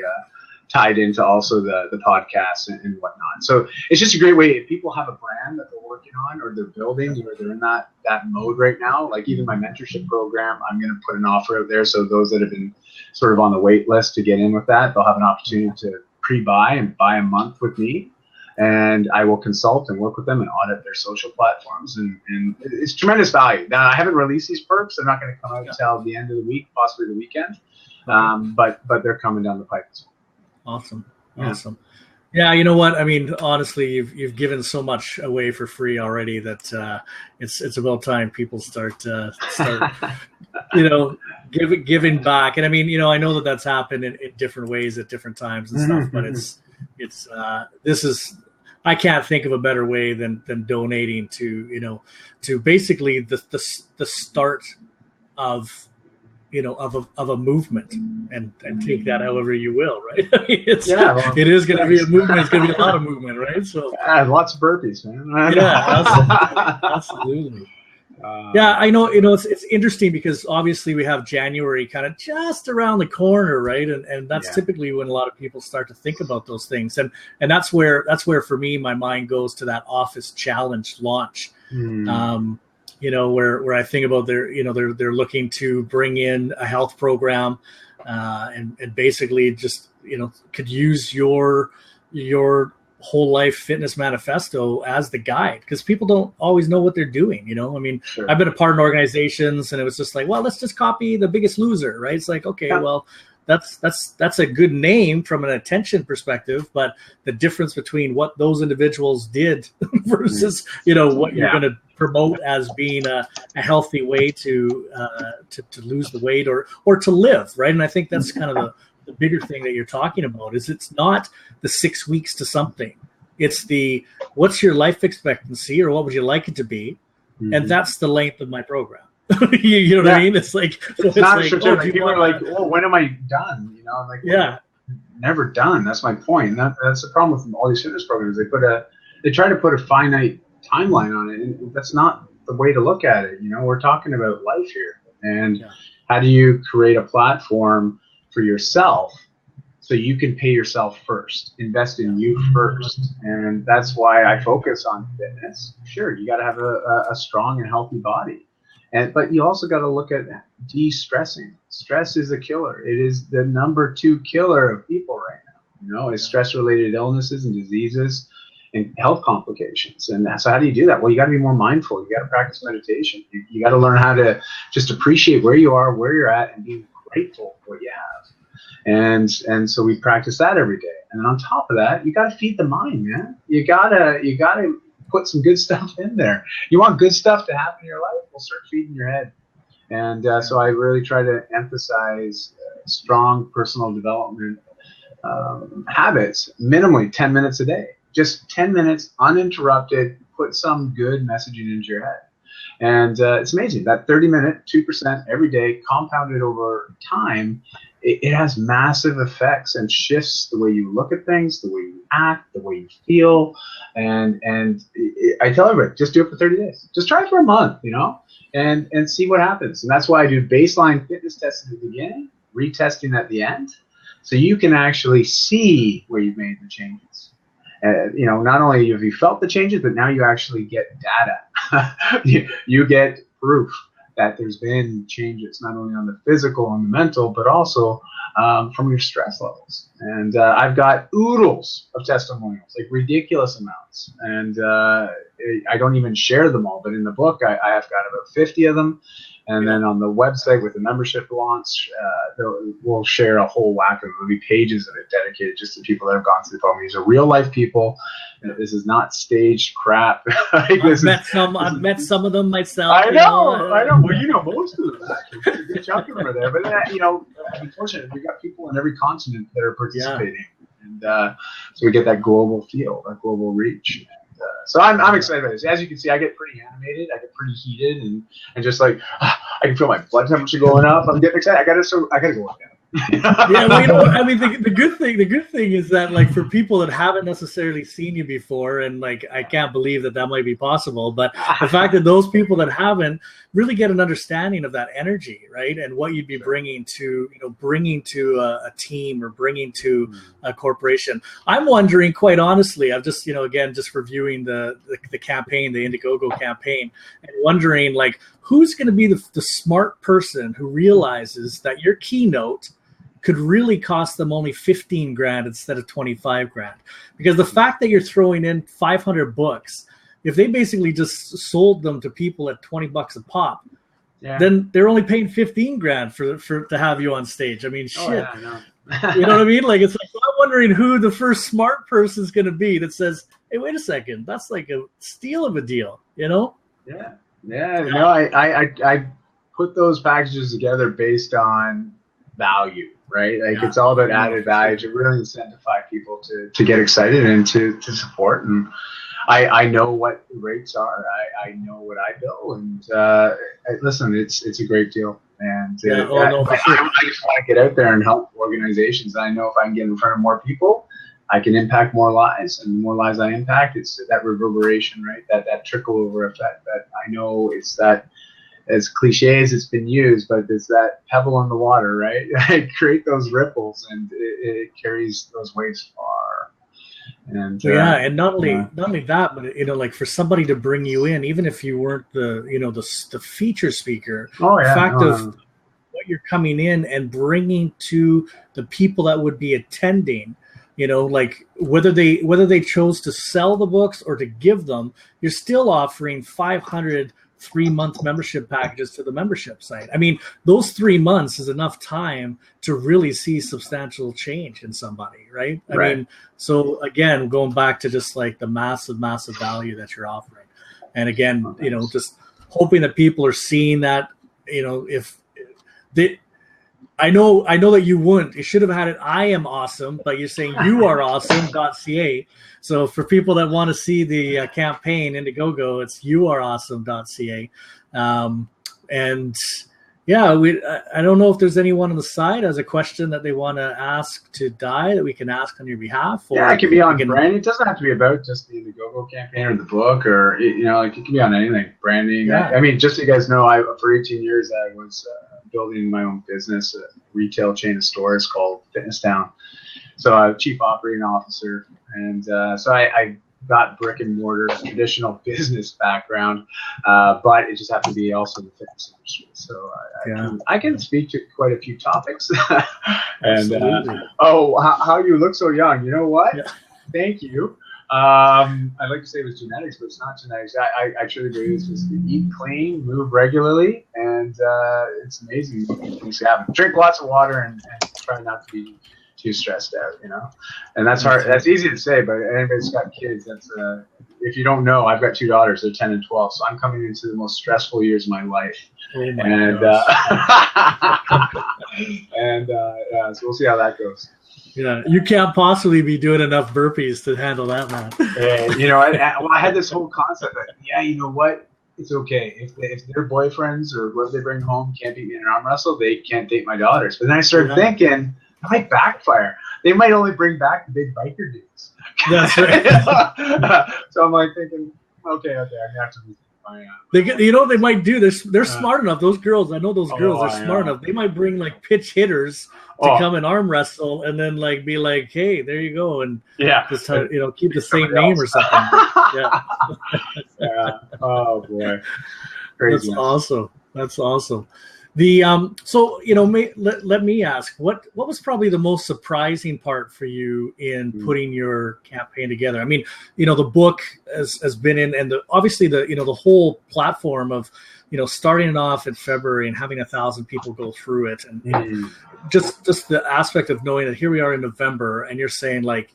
tied into also the podcast and whatnot. So it's just a great way. If people have a brand that they're working on or they're building or they're in that mode right now, like even my mentorship program, I'm going to put an offer out there. So those that have been sort of on the wait list to get in with that, they'll have an opportunity to pre-buy and buy a month with me. And I will consult and work with them and audit their social platforms. And it's tremendous value. Now, I haven't released these perks. They're not going to come out until the end of the week, possibly the weekend. But they're coming down the pipe as well. Awesome. Yeah, you know what? I mean, honestly, you've given so much away for free already that it's about time people start giving back. And I mean, I know that's happened in different ways at different times and stuff. But I can't think of a better way than donating to basically the start of a movement, and take that however you will, right? It is going to be a movement. It's going to be a lot of movement, right? So lots of burpees, man. Yeah, absolutely. Yeah, I know. It's interesting because obviously we have January kind of just around the corner, right? And that's typically when a lot of people start to think about those things, and that's where for me my mind goes to that office challenge launch. Where I think about they're looking to bring in a health program, and basically just could use your Whole Life Fitness Manifesto as the guide, because people don't always know what they're doing. I mean, sure. I've been a part of organizations, and it was just like, well, let's just copy The Biggest Loser, right? It's like, okay, well, that's a good name from an attention perspective, but the difference between what those individuals did versus what you're going to promote as being a healthy way to lose the weight or to live, right? And I think that's kind of the bigger thing that you're talking about is it's not the 6 weeks to something. It's what's your life expectancy, or what would you like it to be? And that's the length of my program. you know what I mean? It's like, it's not like, people are like, oh, when am I done? I'm like, well, never done. That's my point. And that's the problem with all these fitness programs. They try to put a finite timeline on it, and that's not the way to look at it. We're talking about life here, and how do you create a platform for yourself so you can pay yourself first, invest in you first. And that's why I focus on fitness. Sure, you got to have a strong and healthy body, but you also got to look at de-stressing. Stress is a killer. It is the number 2 killer of people right now. It's stress-related illnesses and diseases and health complications. And so how do you do that? Well, you got to be more mindful. You got to practice meditation. You got to learn how to just appreciate where you are, where you're at, and be grateful for what you have. And so we practice that every day. And then on top of that, you got to feed the mind, man. You gotta put some good stuff in there. You want good stuff to happen in your life? Well, start feeding your head. And so I really try to emphasize strong personal development habits, minimally 10 minutes a day. Just 10 minutes, uninterrupted, put some good messaging into your head. And it's amazing. That 30-minute, 2% every day, compounded over time, it has massive effects and shifts the way you look at things, the way you act, the way you feel. And I tell everybody, just do it for 30 days. Just try it for a month, and see what happens. And that's why I do baseline fitness tests at the beginning, retesting at the end, so you can actually see where you've made the changes. Not only have you felt the changes, but now you actually get data. you get proof that there's been changes, not only on the physical and the mental, but also from your stress levels. And I've got oodles of testimonials, like ridiculous amounts. And I don't even share them all, but in the book, I have got about 50 of them. And then on the website with the membership launch, we'll share a whole whack of there'll be pages of it dedicated just to people that have gone through the program. These are real life people. This is not staged crap. I've met some of them myself. I know. Well, most of them actually. A good chunk of them are there. But unfortunately, we've got people in every continent that are participating, and so we get that global feel, that global reach. So I'm excited about this. As you can see, I get pretty animated. I get pretty heated, and just like I can feel my blood temperature going up. I'm getting excited. I gotta go work out. Yeah, well, you know, I mean, the good thing is that, like, for people that haven't necessarily seen you before, and like, I can't believe that might be possible, but the fact that those people that haven't really get an understanding of that energy, right, and what you'd be bringing to a team or bringing to a corporation. I'm wondering, quite honestly, I've just, again, just reviewing the campaign, the Indiegogo campaign, and wondering, like, who's going to be the smart person who realizes that your keynote could really cost them only 15 grand instead of 25 grand. Because the fact that you're throwing in 500 books, if they basically just sold them to people at 20 bucks a pop, then they're only paying 15 grand for to have you on stage. I mean, shit. You know what I mean? Like, it's like, I'm wondering who the first smart person is going to be that says, hey, wait a second, that's like a steal of a deal, you know? Yeah. No, I put those packages together based on value, right? Like, it's all about added value to really incentivize people to get excited and to support. And I know what the rates are. I know what I bill, and listen, it's a great deal. And I just want to get out there and help organizations. I know if I can get in front of more people, I can impact more lives, and the more lives I impact, it's that reverberation, right? That trickle over effect. That I know it's that, as cliche as it's been used, but it's that pebble in the water, right? Create those ripples, and it carries those waves far. And and not only that, but like, for somebody to bring you in, even if you weren't the feature speaker, the fact of what you're coming in and bringing to the people that would be attending. Like, whether they chose to sell the books or to give them, you're still offering 500 3-month membership packages to the membership site. I mean, those 3 months is enough time to really see substantial change in somebody, right? I mean, so again, going back to just like the massive value that you're offering. And again, just hoping that people are seeing that, if they, I know that you wouldn't. You should have had it. I am awesome, but you're saying you are awesome.ca. So for people that want to see the campaign Indiegogo, it's youareawesome.ca. And yeah, I don't know if there's anyone on the side has a question that they want to ask to Di that we can ask on your behalf. Or it can be on branding. It doesn't have to be about just the Indiegogo campaign or the book, or like, it can be on anything. Branding. Yeah. I mean, just so you guys know, for 18 years I was building my own business, a retail chain of stores called Fitness Town. So I'm a chief operating officer, and so I got brick and mortar traditional business background, but it just happened to be also the fitness industry. So I can speak to quite a few topics. And how you look so young? You know what? Yeah. Thank you. I'd like to say it was genetics, but it's not genetics. I truly believe it's just eat clean, move regularly, and it's amazing things happen. Drink lots of water and try not to be too stressed out, and that's hard. That's easy to say, but anybody's got kids, that's if you don't know, I've got 2 daughters. They're 10 and 12, so I'm coming into the most stressful years of my life. So we'll see how that goes. Yeah, you can't possibly be doing enough burpees to handle that, man. I had this whole concept that, you know what? It's okay. If their boyfriends or whoever they bring home can't beat me in an arm wrestle, they can't date my daughters. But then I started thinking, it might backfire. They might only bring back the big biker dudes. That's right. So I'm like thinking, okay, I'm going to have to be they might do this. They're smart enough. Those girls, I know those girls are smart enough. They might bring like pitch hitters to come and arm wrestle, and then like be like, hey, there you go, and just keep the same name or something. Oh boy, crazy. That's awesome. The so let me ask, what was probably the most surprising part for you in putting your campaign together? I mean, the book has been in, and obviously the whole platform of starting it off in February and having 1,000 people go through it, and just the aspect of knowing that here we are in November, and you're saying like,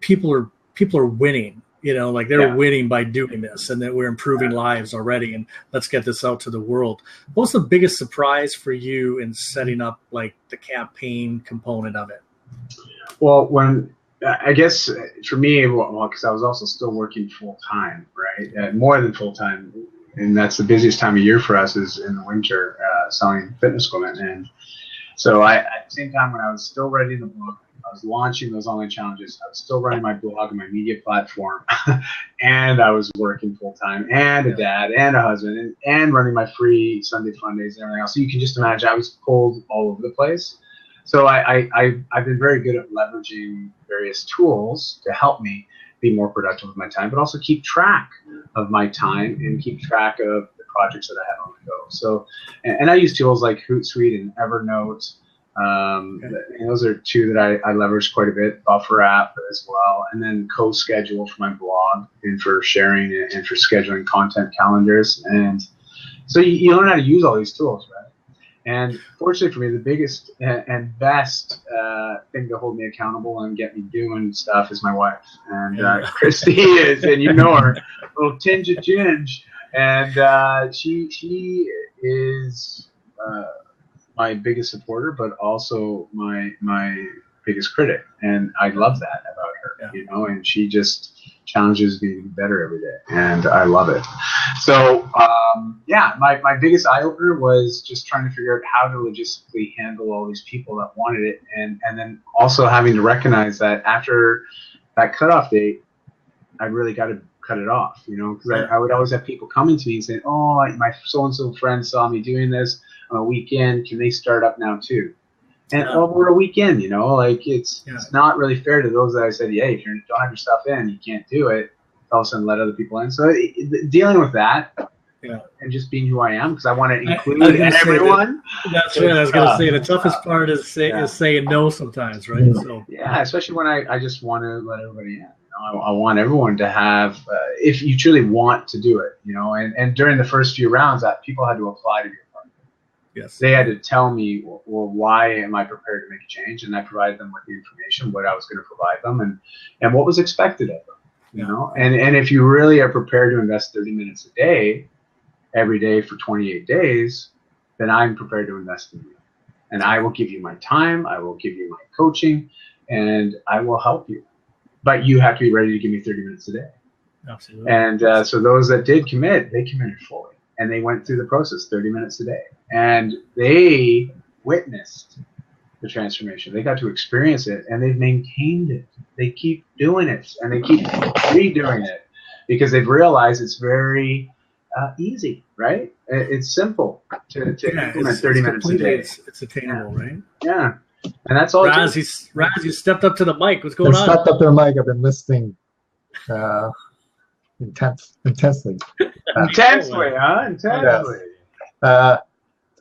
people are winning. Like they're winning by doing this, and that we're improving lives already, and let's get this out to the world. What was the biggest surprise for you in setting up like the campaign component of it? Well, I guess for me, because I was also still working full time, right? More than full time, and that's the busiest time of year for us is in the winter, selling fitness equipment. And So at the same time, when I was still writing the book, I was launching those online challenges, I was still running my blog and my media platform, and I was working full time, and a dad, and a husband, and running my free Sunday fun days and everything else. So you can just imagine I was pulled all over the place. So I've been very good at leveraging various tools to help me be more productive with my time, but also keep track of my time and keep track of the projects that I have on the go. So, and I use tools like Hootsuite and Evernote. And those are two that I leverage quite a bit. Buffer app as well, and then CoSchedule for my blog and for sharing it and for scheduling content calendars. And so you learn how to use all these tools, right? And fortunately for me, the biggest and best thing to hold me accountable and get me doing stuff is my wife. And Christy is, and you know her, a little tinge of ginge. And she is my biggest supporter, but also my biggest critic. And I love that about her, you know, and she just challenges me to be better every day, and I love it. So my biggest eye-opener was just trying to figure out how to logistically handle all these people that wanted it, and then also having to recognize that after that cutoff date, I really got to cut it off, you know, because I would always have people coming to me and saying, oh, my so-and-so friend saw me doing this on a weekend, can they start up now too? And we're a weekend, you know, like it's not really fair to those that I said, hey, if you don't have your stuff in, you can't do it. All of a sudden let other people in. So dealing with that and just being who I am, because I want to include everyone. That's right. I was going to say the toughest part is saying no sometimes, right? Mm-hmm. So especially when I just want to let everybody in. You know, I want everyone to have, if you truly want to do it, you know, and during the first few rounds, that people had to apply to be a part of it. Yes. They had to tell me, well, why am I prepared to make a change? And I provided them with the information, what I was going to provide them, and what was expected of them, you know? And if you really are prepared to invest 30 minutes a day, every day for 28 days, then I'm prepared to invest in you. And I will give you my time, I will give you my coaching, and I will help you. But you have to be ready to give me 30 minutes a day. Absolutely. And so those that did commit, they committed fully. And they went through the process 30 minutes a day. And they witnessed the transformation. They got to experience it, and they've maintained it. They keep doing it, and they keep redoing it because they've realized it's very easy, right? It's simple to implement 30 minutes a day. It's attainable, right? Yeah. And that's all. Raz, you stepped up to the mic. What's going on? Stepped up to the mic. I've been listening intensely. Intensely, huh? Intensely. Yes.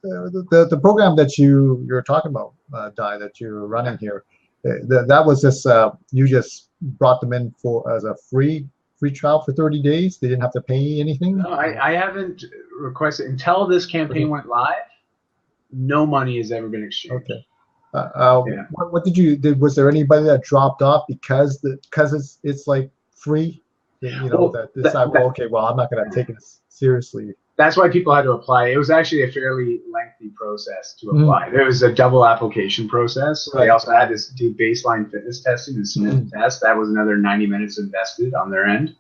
The program that you're talking about, Di, that you're running here, that was just you just brought them in as a free trial for 30 days. They didn't have to pay anything. No, I haven't requested until this campaign went live. No money has ever been exchanged. Okay. What did was there anybody that dropped off because it's like free? You know, okay, well, I'm not going to take it seriously. That's why people had to apply. It was actually a fairly lengthy process to apply. There was a double application process. They also had to do baseline fitness testing and Smith test. That was another 90 minutes invested on their end.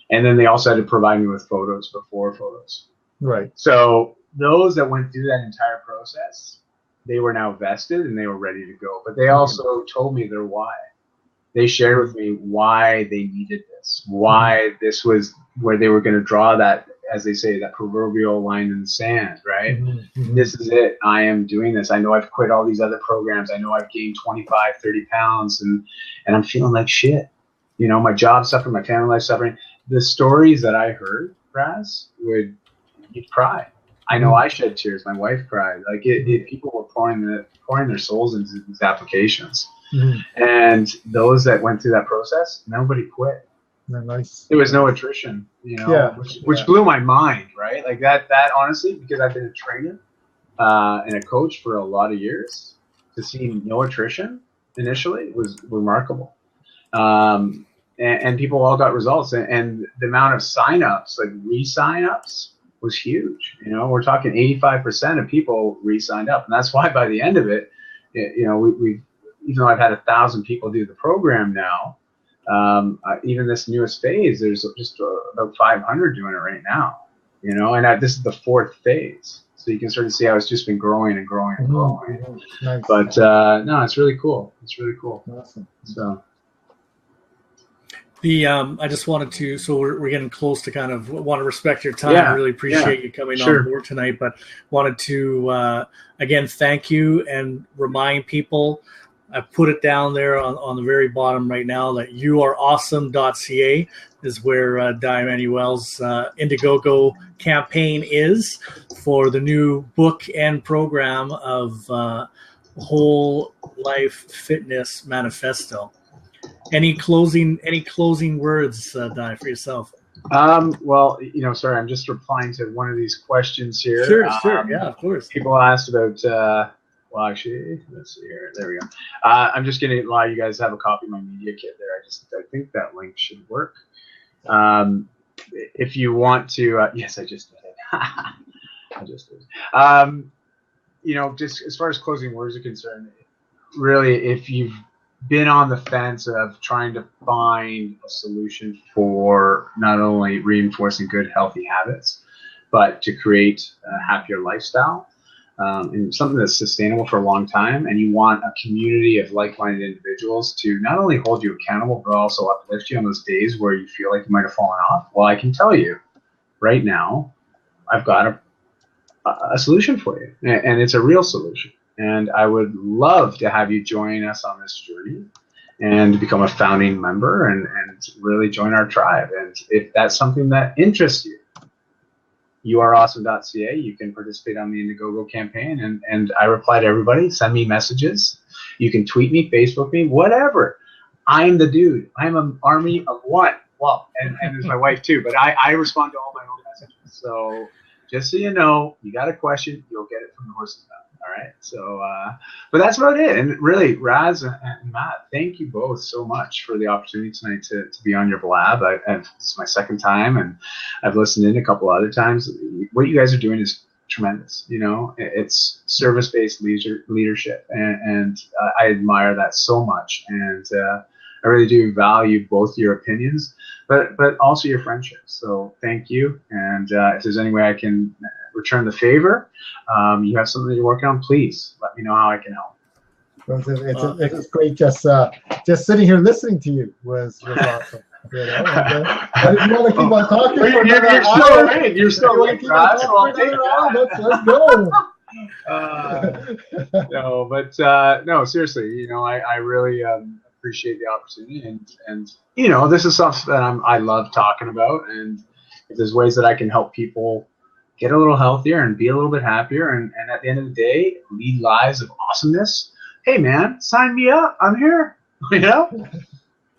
And then they also had to provide me with photos before photos. Right. So those that went through that entire process, they were now vested and they were ready to go. But they also told me their why. They shared with me why they needed this, why this was where they were going to draw that, as they say, that proverbial line in the sand, right? Mm-hmm. This is it. I am doing this. I know I've quit all these other programs. I know I've gained 25, 30 pounds and I'm feeling like shit. You know, my job's suffering, my family life's suffering. The stories that I heard, Raz, you'd cry. I know I shed tears. My wife cried. Like people were pouring their souls into these applications. Mm-hmm. And those that went through that process, nobody quit. Nice. There was no attrition, you know, which blew my mind, right? Like that honestly, because I've been a trainer and a coach for a lot of years, to see no attrition initially was remarkable. And people all got results, and the amount of signups, like re-signups, was huge. You know, we're talking 85% of people re-signed up, and that's why by the end of it, you know, we even though I've had 1,000 people do the program now, even this newest phase, there's just about 500 doing it right now. You know, and this is the fourth phase. So you can sort of see how it's just been growing and growing and growing. Mm-hmm. Nice. But no, it's really cool. It's really cool. Awesome. So I just wanted to, so we're getting close to kind of want to respect your time. Yeah, I really appreciate you coming on board tonight, but wanted to, again, thank you and remind people, I put it down there on the very bottom right now that youareawesome.ca is where Di Manuel's Indiegogo campaign is for the new book and program of Whole Life Fitness Manifesto. Any closing words, Di, for yourself? Well, sorry, I'm just replying to one of these questions here. Sure. Yeah, of course. People asked about, well, actually, let's see here. There we go. I'm just going to allow you guys to have a copy of my media kit there. I think that link should work. If you want to, yes, I just did it. I just did. Just as far as closing words are concerned, really, if you've been on the fence of trying to find a solution for not only reinforcing good, healthy habits, but to create a happier lifestyle, and something that's sustainable for a long time, and you want a community of like-minded individuals to not only hold you accountable, but also uplift you on those days where you feel like you might have fallen off, well, I can tell you right now, I've got a solution for you, and it's a real solution. And I would love to have you join us on this journey and become a founding member and really join our tribe. And if that's something that interests you, youareawesome.ca, you can participate on the Indiegogo campaign. And I reply to everybody. Send me messages. You can tweet me, Facebook me, whatever. I'm the dude. I'm an army of one. Well, and there's my wife too, but I respond to all my own messages. So just so you know, you got a question, you'll get it from the horse's mouth. All right. So, but that's about it. And really, Raz and Matt, thank you both so much for the opportunity tonight to be on your Blab. It's my second time, and I've listened in a couple other times. What you guys are doing is tremendous. It's service-based leadership, and I admire that so much. And I really do value both your opinions, but also your friendships. So thank you. And if there's any way I can return the favor, you have something that you're working on, please let me know how I can help. It's great just sitting here listening to you was awesome. I didn't want to keep on talking for another hour. You're still right. Let's go. No, seriously, I really appreciate the opportunity, and this is something that I love talking about, and if there's ways that I can help people get a little healthier and be a little bit happier, and at the end of the day, lead lives of awesomeness. Hey man, sign me up. I'm here.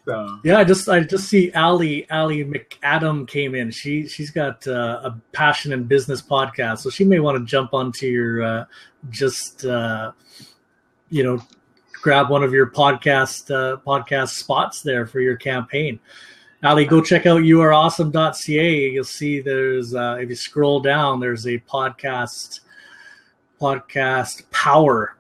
So. Yeah, I just see Ali McAdam came in. She's got a passion and business podcast, so she may want to jump onto your grab one of your podcast spots there for your campaign. Ali, go check out youareawesome.ca. You'll see there's if you scroll down, there's a podcast power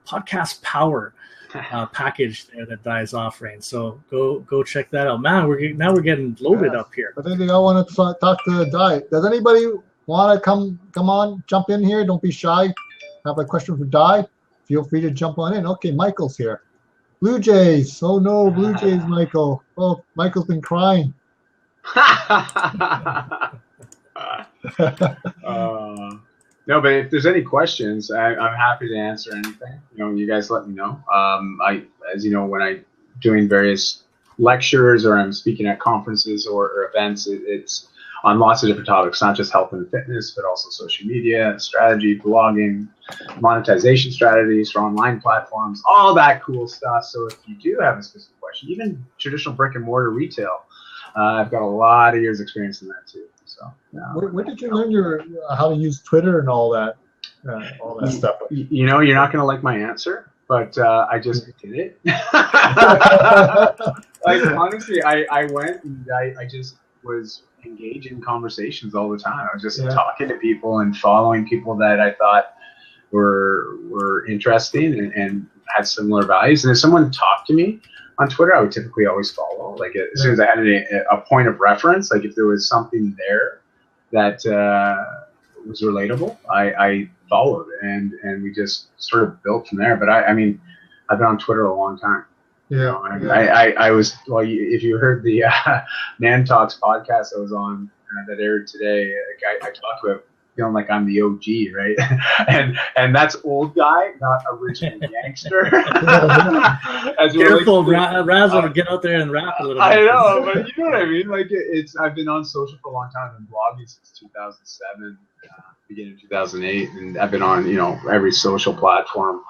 package there that Di's offering. So go check that out. Man, we're getting loaded up here. But anything I want to talk to Di. Does anybody want to come on, jump in here? Don't be shy. Have a question for Di? Feel free to jump on in. Okay, Michael's here. Blue Jays. Oh no, Blue Jays, Michael. Oh, Michael's been crying. No, but if there's any questions, I'm happy to answer anything. You guys let me know. As you know, when I'm doing various lectures or I'm speaking at conferences or events, it's on lots of different topics, not just health and fitness, but also social media, strategy, blogging, monetization strategies for online platforms, all that cool stuff. So if you do have a specific question, even traditional brick and mortar retail, I've got a lot of years experience in that too. So where did you learn how to use Twitter and all that stuff? You're not going to like my answer, but I just did it. Honestly, I went and I just was engaged in conversations all the time. I was just talking to people and following people that I thought were interesting and had similar values. And if someone talked to me on Twitter, I would typically always follow. Like as soon as I had a point of reference, like if there was something there that was relatable, I followed, and we just sort of built from there. But I mean, I've been on Twitter a long time. Yeah. I was, well, if you heard the Man Talks podcast I was on that aired today, I talked about feeling like I'm the OG, right? and that's old guy, not original gangster. Careful, Razzle, get out there and rap a little bit. I know, but you know what I mean? Like, I've been on social for a long time. I've been blogging since 2007, beginning of 2008, and I've been on, every social platform.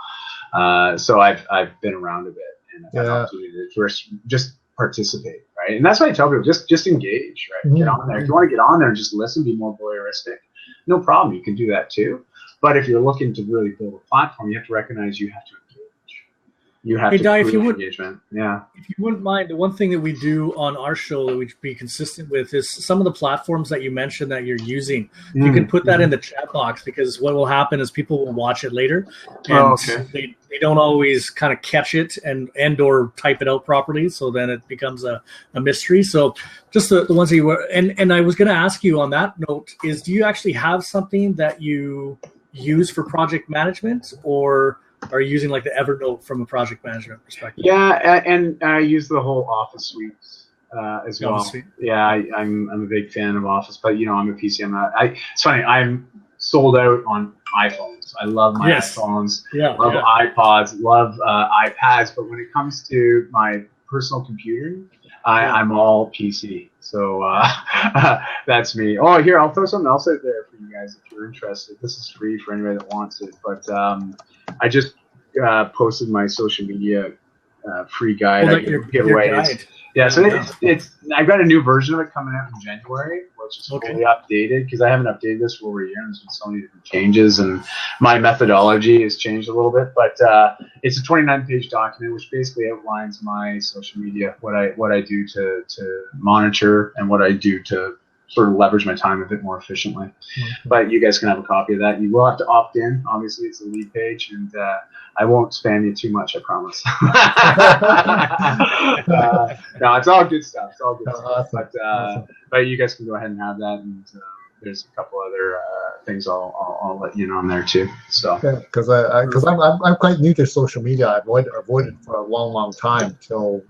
So I've been around a bit, and I've had an opportunity to just participate, right? And that's why I tell people, just engage, right? Get on there. If you want to get on there and just listen, be more voyeuristic, no problem. You can do that too. But if you're looking to really build a platform, you have to recognize you have to engage. You have to prove engagement. Yeah. If you wouldn't mind, the one thing that we do on our show that we'd be consistent with is some of the platforms that you mentioned that you're using. You can put that in the chat box, because what will happen is people will watch it later, and they don't always kind of catch it and or type it out properly. So then it becomes a mystery. So just the ones that you were, and I was going to ask you on that note is, do you actually have something that you use for project management, or are you using like the Evernote from a project management perspective? Yeah, and I use the whole Office suite as well. Suite. Yeah, I'm a big fan of Office, but I'm a PC. It's funny. I'm sold out on iPhones. I love my iPhones. Love iPods. Love iPads. But when it comes to my personal computer, I'm all PC. So that's me. Oh, here, I'll throw something else out there for you guys if you're interested. This is free for anybody that wants it. But I just posted my social media free guide. I give giveaways. Yeah, so it's I've got a new version of it coming out in January, which is fully updated, because I haven't updated this for over a year, and there's been so many different changes, and my methodology has changed a little bit. But it's a 29-page document which basically outlines my social media, what I do to monitor, and what I do to sort of leverage my time a bit more efficiently. But you guys can have a copy of that. You will have to opt in. Obviously, it's a lead page, and I won't spam you too much, I promise. No, it's all good stuff. It's all good stuff. Awesome. But you guys can go ahead and have that, and there's a couple other things I'll let you know on there too. So because I'm quite new to social media. I've avoided for a long time till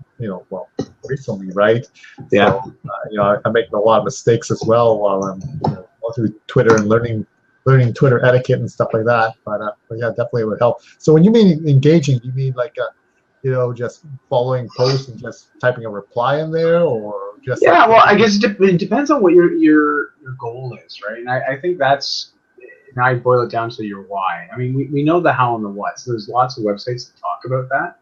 recently, right? Yeah. So, I'm making a lot of mistakes as well while I'm going through Twitter and learning Twitter etiquette and stuff like that. But yeah, definitely would help. So when you mean engaging, you mean like just following posts and just typing a reply in there, or just? Yeah, well, I guess it depends on what your goal is, right? And I think that's, now I boil it down to your why. I mean, we know the how and the what. So there's lots of websites that talk about that.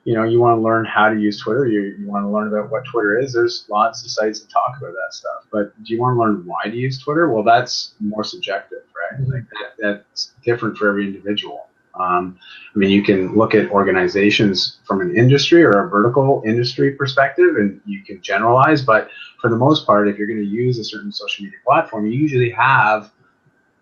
You want to learn how to use Twitter. You want to learn about what Twitter is. There's lots of sites that talk about that stuff. But do you want to learn why to use Twitter? Well, that's more subjective, right? Like that's different for every individual. I mean, you can look at organizations from an industry or a vertical industry perspective, and you can generalize. But for the most part, if you're going to use a certain social media platform, you usually have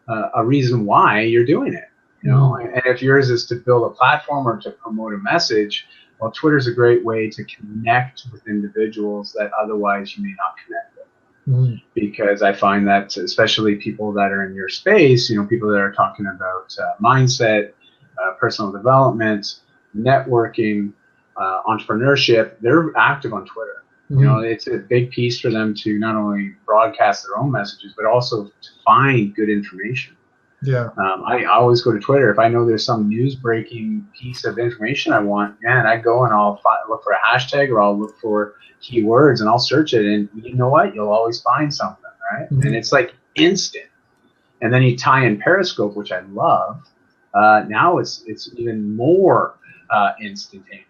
a reason why you're doing it. And if yours is to build a platform or to promote a message, well, Twitter's a great way to connect with individuals that otherwise you may not connect with. Because I find that, especially people that are in your space, people that are talking about mindset, personal development, networking, entrepreneurship, they're active on Twitter. It's a big piece for them to not only broadcast their own messages, but also to find good information. Yeah. I always go to Twitter. If I know there's some news breaking piece of information I want, I go and I'll look for a hashtag, or I'll look for keywords, and I'll search it. And you know what? You'll always find something, right? And it's like instant. And then you tie in Periscope, which I love. Now it's even more instantaneous.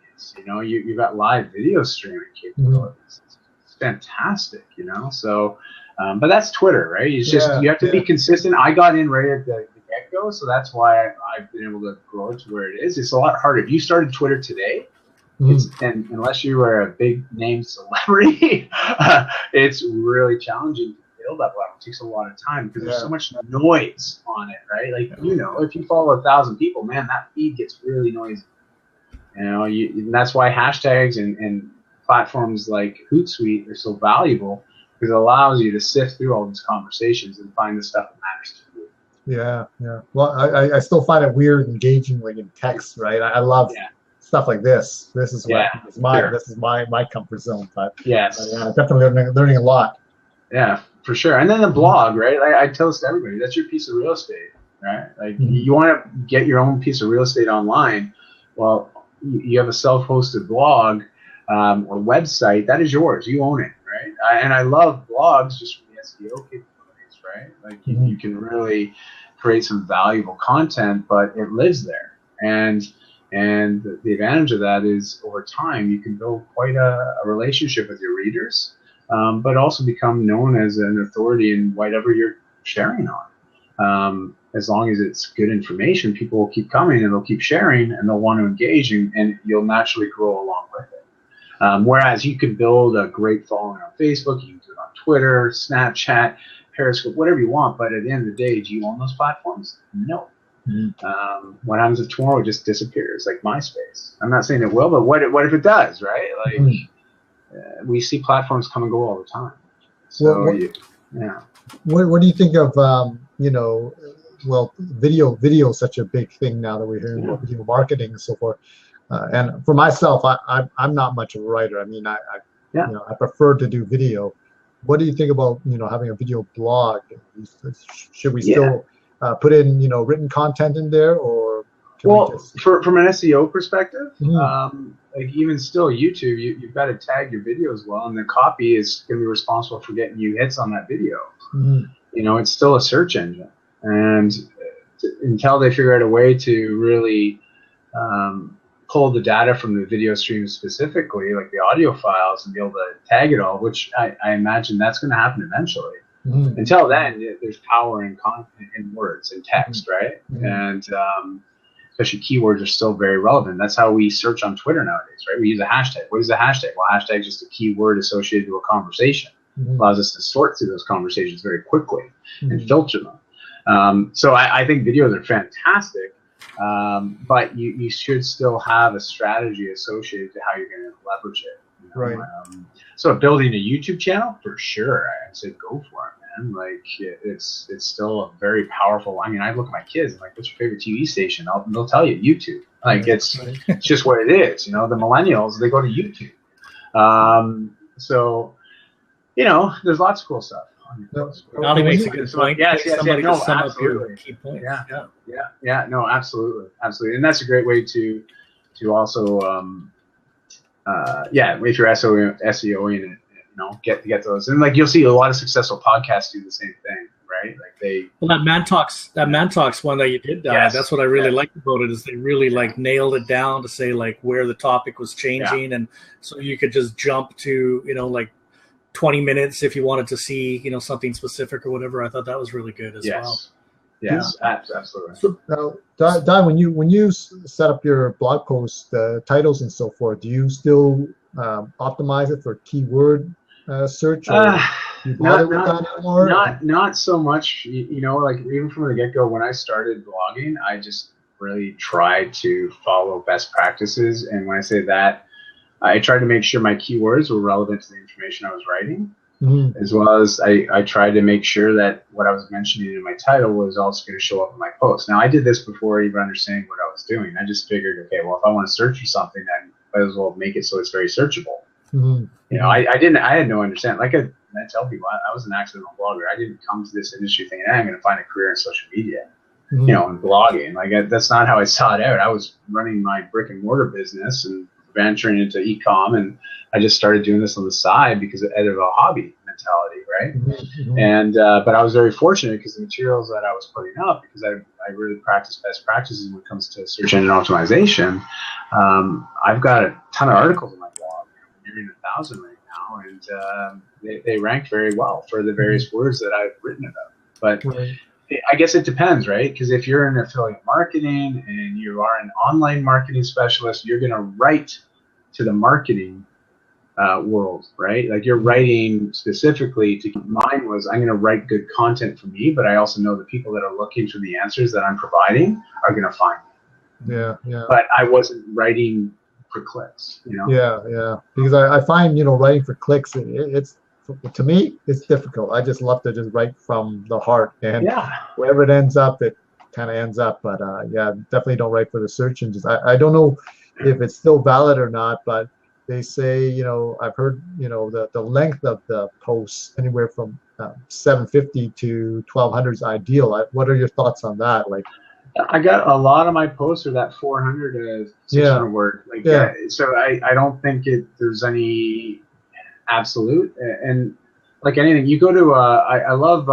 You've got live video streaming capabilities. It's fantastic, So, but that's Twitter, right? It's just you have to be consistent. I got in right at the get-go, so that's why I've been able to grow it to where it is. It's a lot harder. If you started Twitter today, and unless you were a big name celebrity, it's really challenging to build that platform. It takes a lot of time because there's so much noise on it, right? Like, if you follow 1,000 people, man, that feed gets really noisy. And that's why hashtags and platforms like Hootsuite are so valuable, because it allows you to sift through all these conversations and find the stuff that matters to you. Yeah, yeah. Well, I still find it weird engaging like in text, right? I love stuff like this. This is what this is my comfort zone. But yes, definitely learning a lot. Yeah, for sure. And then the blog, right? I tell this to everybody. That's your piece of real estate, right? Like you want to get your own piece of real estate online. Well, you have a self-hosted blog or website. That is yours. You own it, right? And I love blogs just for the SEO capabilities, right? Like you can really create some valuable content, but it lives there. And the advantage of that is over time you can build quite a relationship with your readers. But also become known as an authority in whatever you're sharing on. As long as it's good information, people will keep coming and they'll keep sharing and they'll want to engage and you'll naturally grow along with it. Whereas you can build a great following on Facebook, you can do it on Twitter, Snapchat, Periscope, whatever you want. But at the end of the day, do you own those platforms? No. What happens if tomorrow it just disappears, like MySpace? I'm not saying it will, but what if it does, right? Like. We see platforms come and go all the time. So, What do you think of, video is such a big thing now that we're hearing about video marketing and so forth. And for myself, I'm not much of a writer. I mean, I prefer to do video. What do you think about, having a video blog? Should we still put in, written content in there, or from an SEO perspective, like even still YouTube, you've got to tag your videos well, and the copy is going to be responsible for getting you hits on that video. It's still a search engine, and until they figure out a way to really pull the data from the video stream specifically, like the audio files, and be able to tag it all, which I imagine that's going to happen eventually. Until then, there's power in content, in words and text, right? And especially keywords are still very relevant. That's how we search on Twitter nowadays, right? We use a hashtag. What is a hashtag? Well, hashtag is just a keyword associated to a conversation. Allows us to sort through those conversations very quickly and filter them. So I think videos are fantastic, but you should still have a strategy associated to how you're going to leverage it. Right. So building a YouTube channel, for sure, I'd say go for it. Like it's still a very powerful. I mean, I look at my kids and like, what's your favorite TV station? They'll tell you YouTube. Like it's just what it is. The millennials, they go to YouTube. So there's lots of cool stuff. Nolly makes a good point. Yes, no, absolutely. Key point. Yeah. No, absolutely, and that's a great way to also if you're SEO in it. Get those, and like you'll see a lot of successful podcasts do the same thing, right? Like that Man Talks one that you did, that's what I really liked about it, is they really like nailed it down to say like where the topic was changing, and so you could just jump to like 20 minutes if you wanted to see something specific or whatever. I thought that was really good as well. Yes, absolutely. So now, Don, when you set up your blog post titles and so forth, do you still optimize it for keyword search, or do you bother with that anymore? Not so much. Like even from the get-go, when I started blogging, I just really tried to follow best practices. And when I say that, I tried to make sure my keywords were relevant to the information I was writing, as well as I tried to make sure that what I was mentioning in my title was also going to show up in my post. Now, I did this before even understanding what I was doing. I just figured, okay, well, if I want to search for something, I might as well make it so it's very searchable. I had no understanding. Like I tell people, I was an accidental blogger. I didn't come to this industry thinking, I'm going to find a career in social media, and blogging. Like that's not how I saw it out. I was running my brick and mortar business and venturing into e-com, and I just started doing this on the side because of a hobby mentality, right? And but I was very fortunate because the materials that I was putting up, because I really practice best practices when it comes to search engine optimization. I've got a ton of articles in my blog, nearing 1,000 right now, and they rank very well for the various words that I've written about. But I guess it depends, right? Because if you're in affiliate marketing and you are an online marketing specialist, you're going to write to the marketing world, right? Like you're writing specifically to, mine was, I'm going to write good content for me, but I also know the people that are looking for the answers that I'm providing are going to find me. Yeah. But I wasn't writing for clicks, Yeah. Because I find, writing for clicks, it's to me, it's difficult. I just love to just write from the heart, and Yeah. wherever it ends up, it kind of ends up. But yeah, definitely don't write for the search engines. I don't know if it's still valid or not, but they say, I've heard, the length of the posts anywhere from 750 to 1200 is ideal. What are your thoughts on that? Like, I got a lot of my posts are that 400 to 600 word. Like, so I don't think there's any absolute. And like anything, you go to I love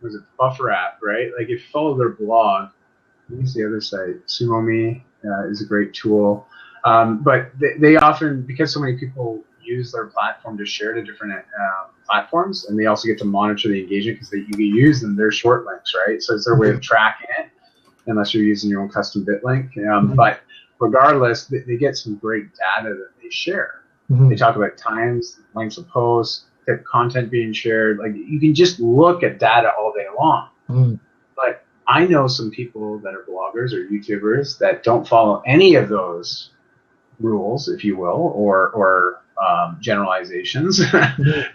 was it Buffer app, right? Like if you follow their blog, use the other site. SumoMe is a great tool. But they often, because so many people use their platform to share to different platforms, and they also get to monitor the engagement because you can use them. They're short links, right? So it's their way of tracking it, unless you're using your own custom bit link. But regardless, they get some great data that they share. They talk about times, lengths of posts, content being shared. Like you can just look at data all day long. But I know some people that are bloggers or YouTubers that don't follow any of those rules, if you will, or generalizations,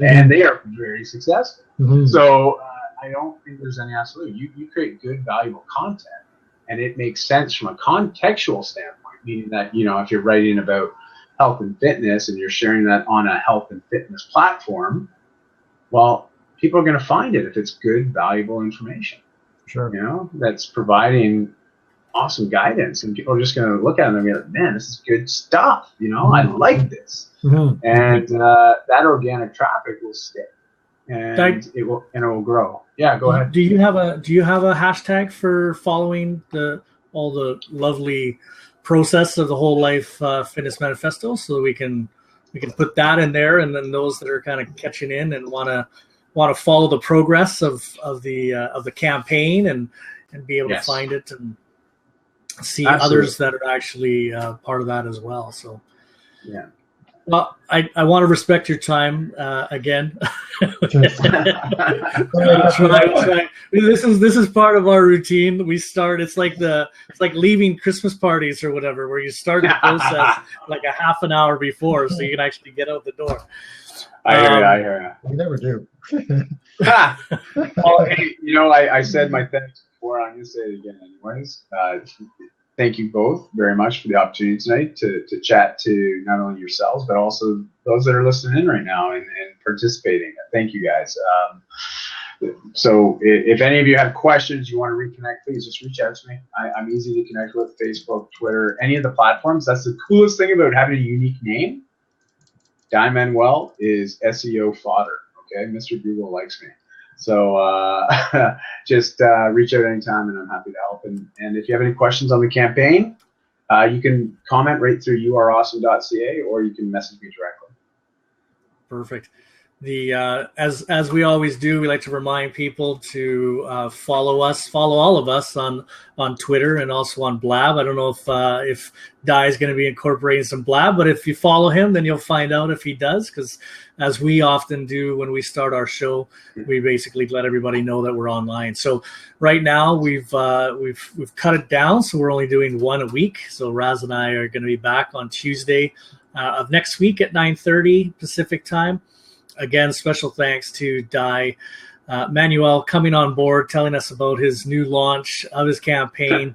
and they are very successful. So I don't think there's any absolute. You create good, valuable content, and it makes sense from a contextual standpoint, meaning that, if you're writing about health and fitness and you're sharing that on a health and fitness platform, well, people are going to find it if it's good, valuable information. Sure. That's providing awesome guidance, and people are just going to look at it and be like, man, this is good stuff. I like this. And that organic traffic will stick, and it will grow. Yeah, go ahead. Do you have a hashtag for following all the lovely process of the Whole Life Fitness Manifesto, so we can put that in there, and then those that are kind of catching in and want to follow the progress of the campaign and be able to find it and see others that are actually part of that as well. So yeah. Well, I want to respect your time again. This is part of our routine. We start. It's like leaving Christmas parties or whatever, where you start the process like a half an hour before, so you can actually get out the door. I hear you. We never do. Well, hey, I said my thanks before. I'm going to say it again, anyways. Thank you both very much for the opportunity tonight to chat to not only yourselves, but also those that are listening in right now and participating. Thank you guys. So if any of you have questions, you want to reconnect, please just reach out to me. I'm easy to connect with: Facebook, Twitter, any of the platforms. That's the coolest thing about having a unique name. Manuel is SEO fodder. Okay, Mr. Google likes me. So just reach out anytime, and I'm happy to help. And if you have any questions on the campaign, you can comment right through youareawesome.ca, or you can message me directly. Perfect. As we always do, we like to remind people to follow all of us on Twitter and also on Blab. I don't know if Di is going to be incorporating some Blab, but if you follow him, then you'll find out if he does, because as we often do when we start our show, we basically let everybody know that we're online. So right now we've cut it down, so we're only doing one a week. So Raz and I are going to be back on Tuesday of next week at 9:30 Pacific time. Again, special thanks to Di. Manuel coming on board, telling us about his new launch of his campaign,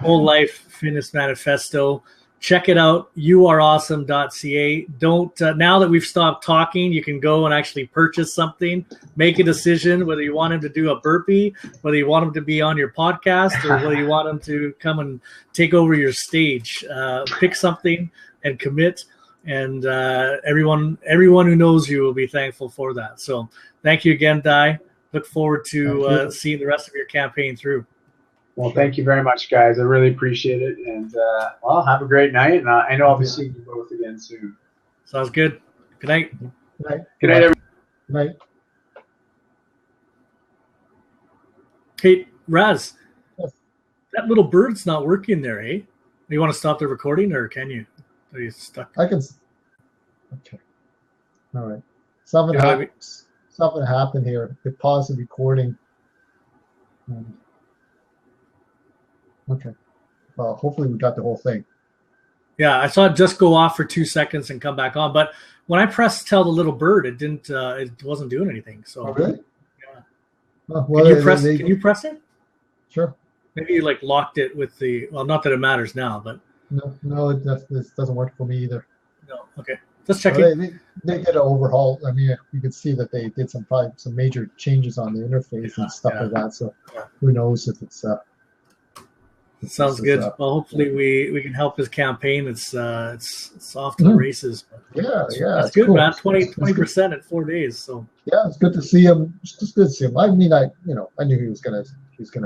Whole Life Fitness Manifesto. Check it out, youareawesome.ca. Don't now that we've stopped talking, you can go and actually purchase something. Make a decision whether you want him to do a burpee, whether you want him to be on your podcast, or whether you want him to come and take over your stage. Pick something and commit. And everyone who knows you will be thankful for that. So thank you again, Di. Look forward to seeing the rest of your campaign through. Well, thank you very much, guys. I really appreciate it. And, have a great night. And I know I'll be seeing you both again soon. Sounds good. Good night. Good night. Good night, everyone. Good night. Hey, Raz, that little bird's not working there, eh? You want to stop the recording, or can you? Are you stuck? I can. Okay. All right. Something happened here. It paused the recording. Okay. Well, hopefully we got the whole thing. Yeah, I saw it just go off for 2 seconds and come back on. But when I pressed tell the little bird, it didn't. It wasn't doing anything. So. Oh, really? Yeah. Oh, well, Can you press it? Sure. Maybe you like locked it with the. Well, not that it matters now, but. No, it doesn't work for me either. No. Okay. Just checking. Well, they did an overhaul. I mean, you can see that they did some major changes on the interface and stuff like that. So who knows if it's. Sounds good. Well, hopefully we can help his campaign. It's off to the races. Yeah. That's good, cool. Man. 20% at 4 days. So yeah, it's good to see him. It's just good to see him. I mean, I knew he was gonna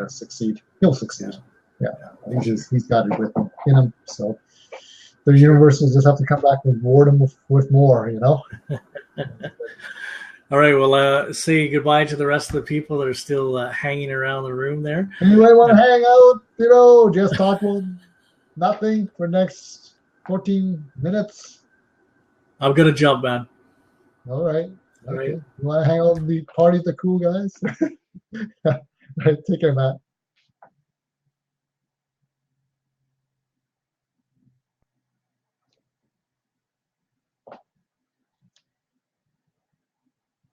succeed. He'll succeed. Yeah. He's got it in him. So the universe will just have to come back and reward him with more. All right. Well, say goodbye to the rest of the people that are still hanging around the room there. Anybody want to hang out? Just talk about nothing for the next 14 minutes. I'm gonna jump, man. All right. All right. You want to hang out and party with the cool guys? All right. Take care, Matt.